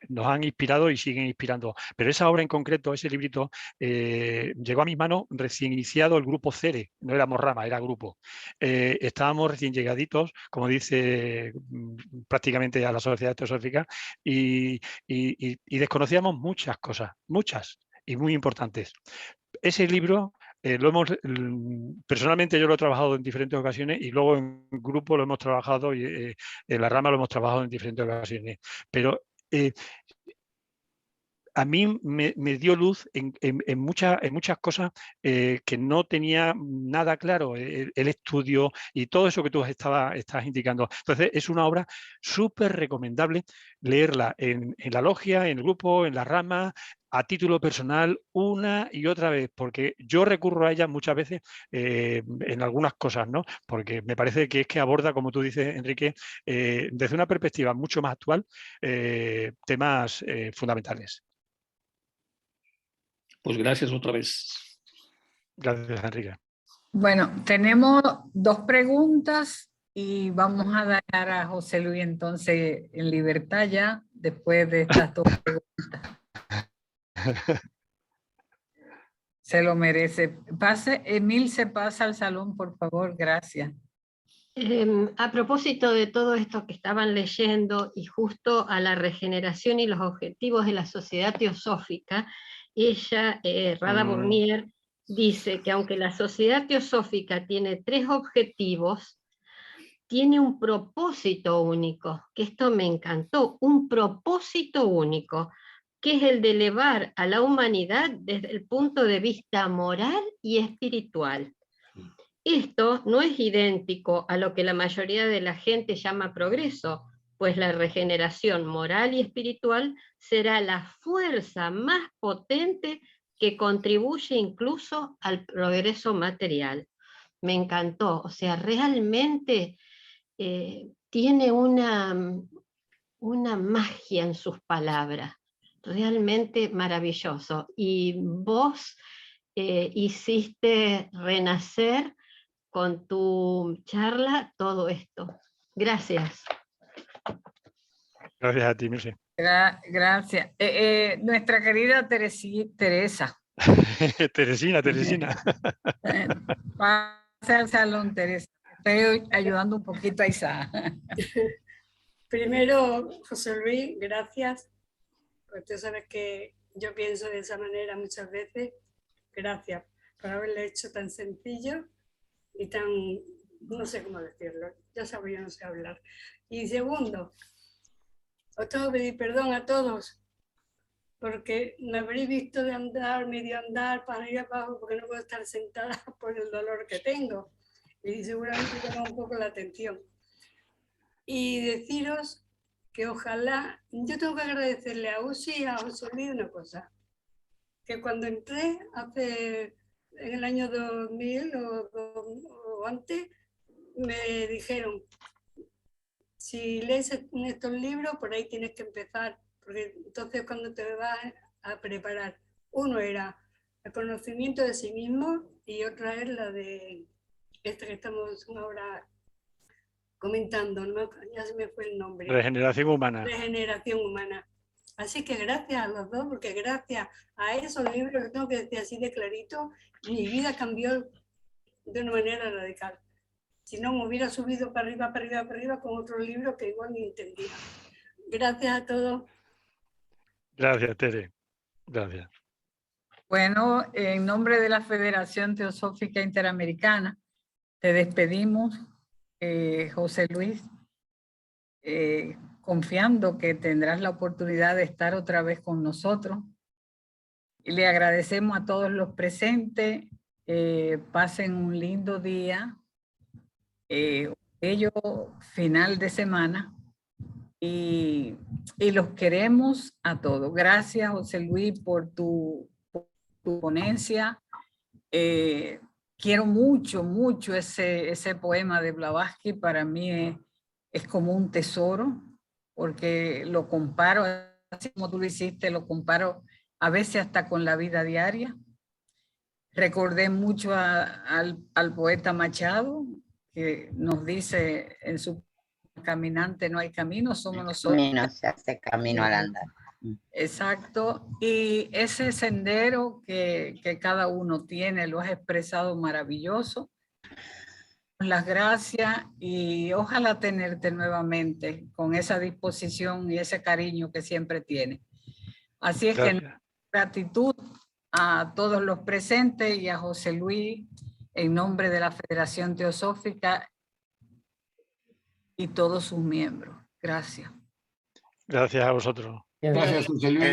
nos han inspirado y siguen inspirando. Pero esa obra en concreto, ese librito, llegó a mis manos recién iniciado el grupo CERE, no éramos rama, era grupo. Estábamos recién llegaditos, como dice prácticamente a la sociedad teosófica, y desconocíamos muchas cosas, muchas y muy importantes. Ese libro personalmente yo lo he trabajado en diferentes ocasiones y luego en grupo lo hemos trabajado y en la rama lo hemos trabajado en diferentes ocasiones. Pero a mí me dio luz en muchas cosas que no tenía nada claro el estudio y todo eso que tú estás indicando. Entonces es una obra súper recomendable leerla en la logia, en el grupo, en la rama, a título personal una y otra vez, porque yo recurro a ella muchas veces en algunas cosas, ¿no? Porque me parece que es que aborda, como tú dices, Enrique, desde una perspectiva mucho más actual, temas fundamentales. Pues gracias otra vez. Gracias, Enrique. Bueno, tenemos 2 preguntas y vamos a dar a José Luis entonces en libertad ya, después de estas 2 preguntas. Se lo merece. Emil se pasa al salón, por favor, gracias. A propósito de todo esto que estaban leyendo y justo a la regeneración y los objetivos de la sociedad teosófica, ella, Rada Burnier, dice que aunque la sociedad teosófica tiene 3 objetivos, tiene un propósito único, que esto me encantó, un propósito único, que es el de elevar a la humanidad desde el punto de vista moral y espiritual. Esto no es idéntico a lo que la mayoría de la gente llama progreso, pues la regeneración moral y espiritual será la fuerza más potente que contribuye incluso al progreso material. Me encantó, o sea, realmente tiene una magia en sus palabras, realmente maravilloso. Y vos hiciste renacer con tu charla todo esto. Gracias. Gracias a ti, Mirce. Gracias. Nuestra querida Teresa. Teresina. Pase al salón, Teresa. Estoy ayudando un poquito a Isa. Primero, José Luis, gracias. Porque tú sabes que yo pienso de esa manera muchas veces. Gracias por haberlo hecho tan sencillo y tan, no sé cómo decirlo, ya sabía, no sé hablar. Y segundo, os tengo que pedir perdón a todos, porque me habréis visto de andar, medio andar, para ir abajo, porque no puedo estar sentada por el dolor que tengo. Y seguramente llama un poco la atención. Y deciros que ojalá, yo tengo que agradecerle a Usi y a José Luis una cosa, que cuando entré en el año 2000 o antes, me dijeron, si lees estos libros, por ahí tienes que empezar, porque entonces cuando te vas a preparar, uno era el conocimiento de sí mismo y otra es la de esta que estamos ahora comentando, ¿no? Ya se me fue el nombre. Regeneración humana. Regeneración humana. Así que gracias a los dos, porque gracias a esos libros, lo tengo que decir así de clarito, mi vida cambió de una manera radical. Si no, me hubiera subido para arriba con otro libro que igual ni entendía. Gracias a todos. Gracias, Tere. Gracias. Bueno, en nombre de la Federación Teosófica Interamericana, te despedimos, José Luis, confiando que tendrás la oportunidad de estar otra vez con nosotros. Y le agradecemos a todos los presentes. Pasen un lindo día, un bello final de semana. Y los queremos a todos. Gracias, José Luis, por tu ponencia. Quiero mucho ese poema de Blavatsky. Para mí es como un tesoro, porque lo comparo, así como tú lo hiciste, lo comparo a veces hasta con la vida diaria. Recordé mucho al poeta Machado, que nos dice en su Caminante no hay camino, somos nosotros. Camino se hace camino al andar. Exacto, y ese sendero que cada uno tiene lo has expresado maravilloso. Las gracias y ojalá tenerte nuevamente con esa disposición y ese cariño que siempre tienes. Así es que gratitud a todos los presentes y a José Luis en nombre de la Federación Teosófica y todos sus miembros. Gracias. Gracias a vosotros. Gracias, José Luis.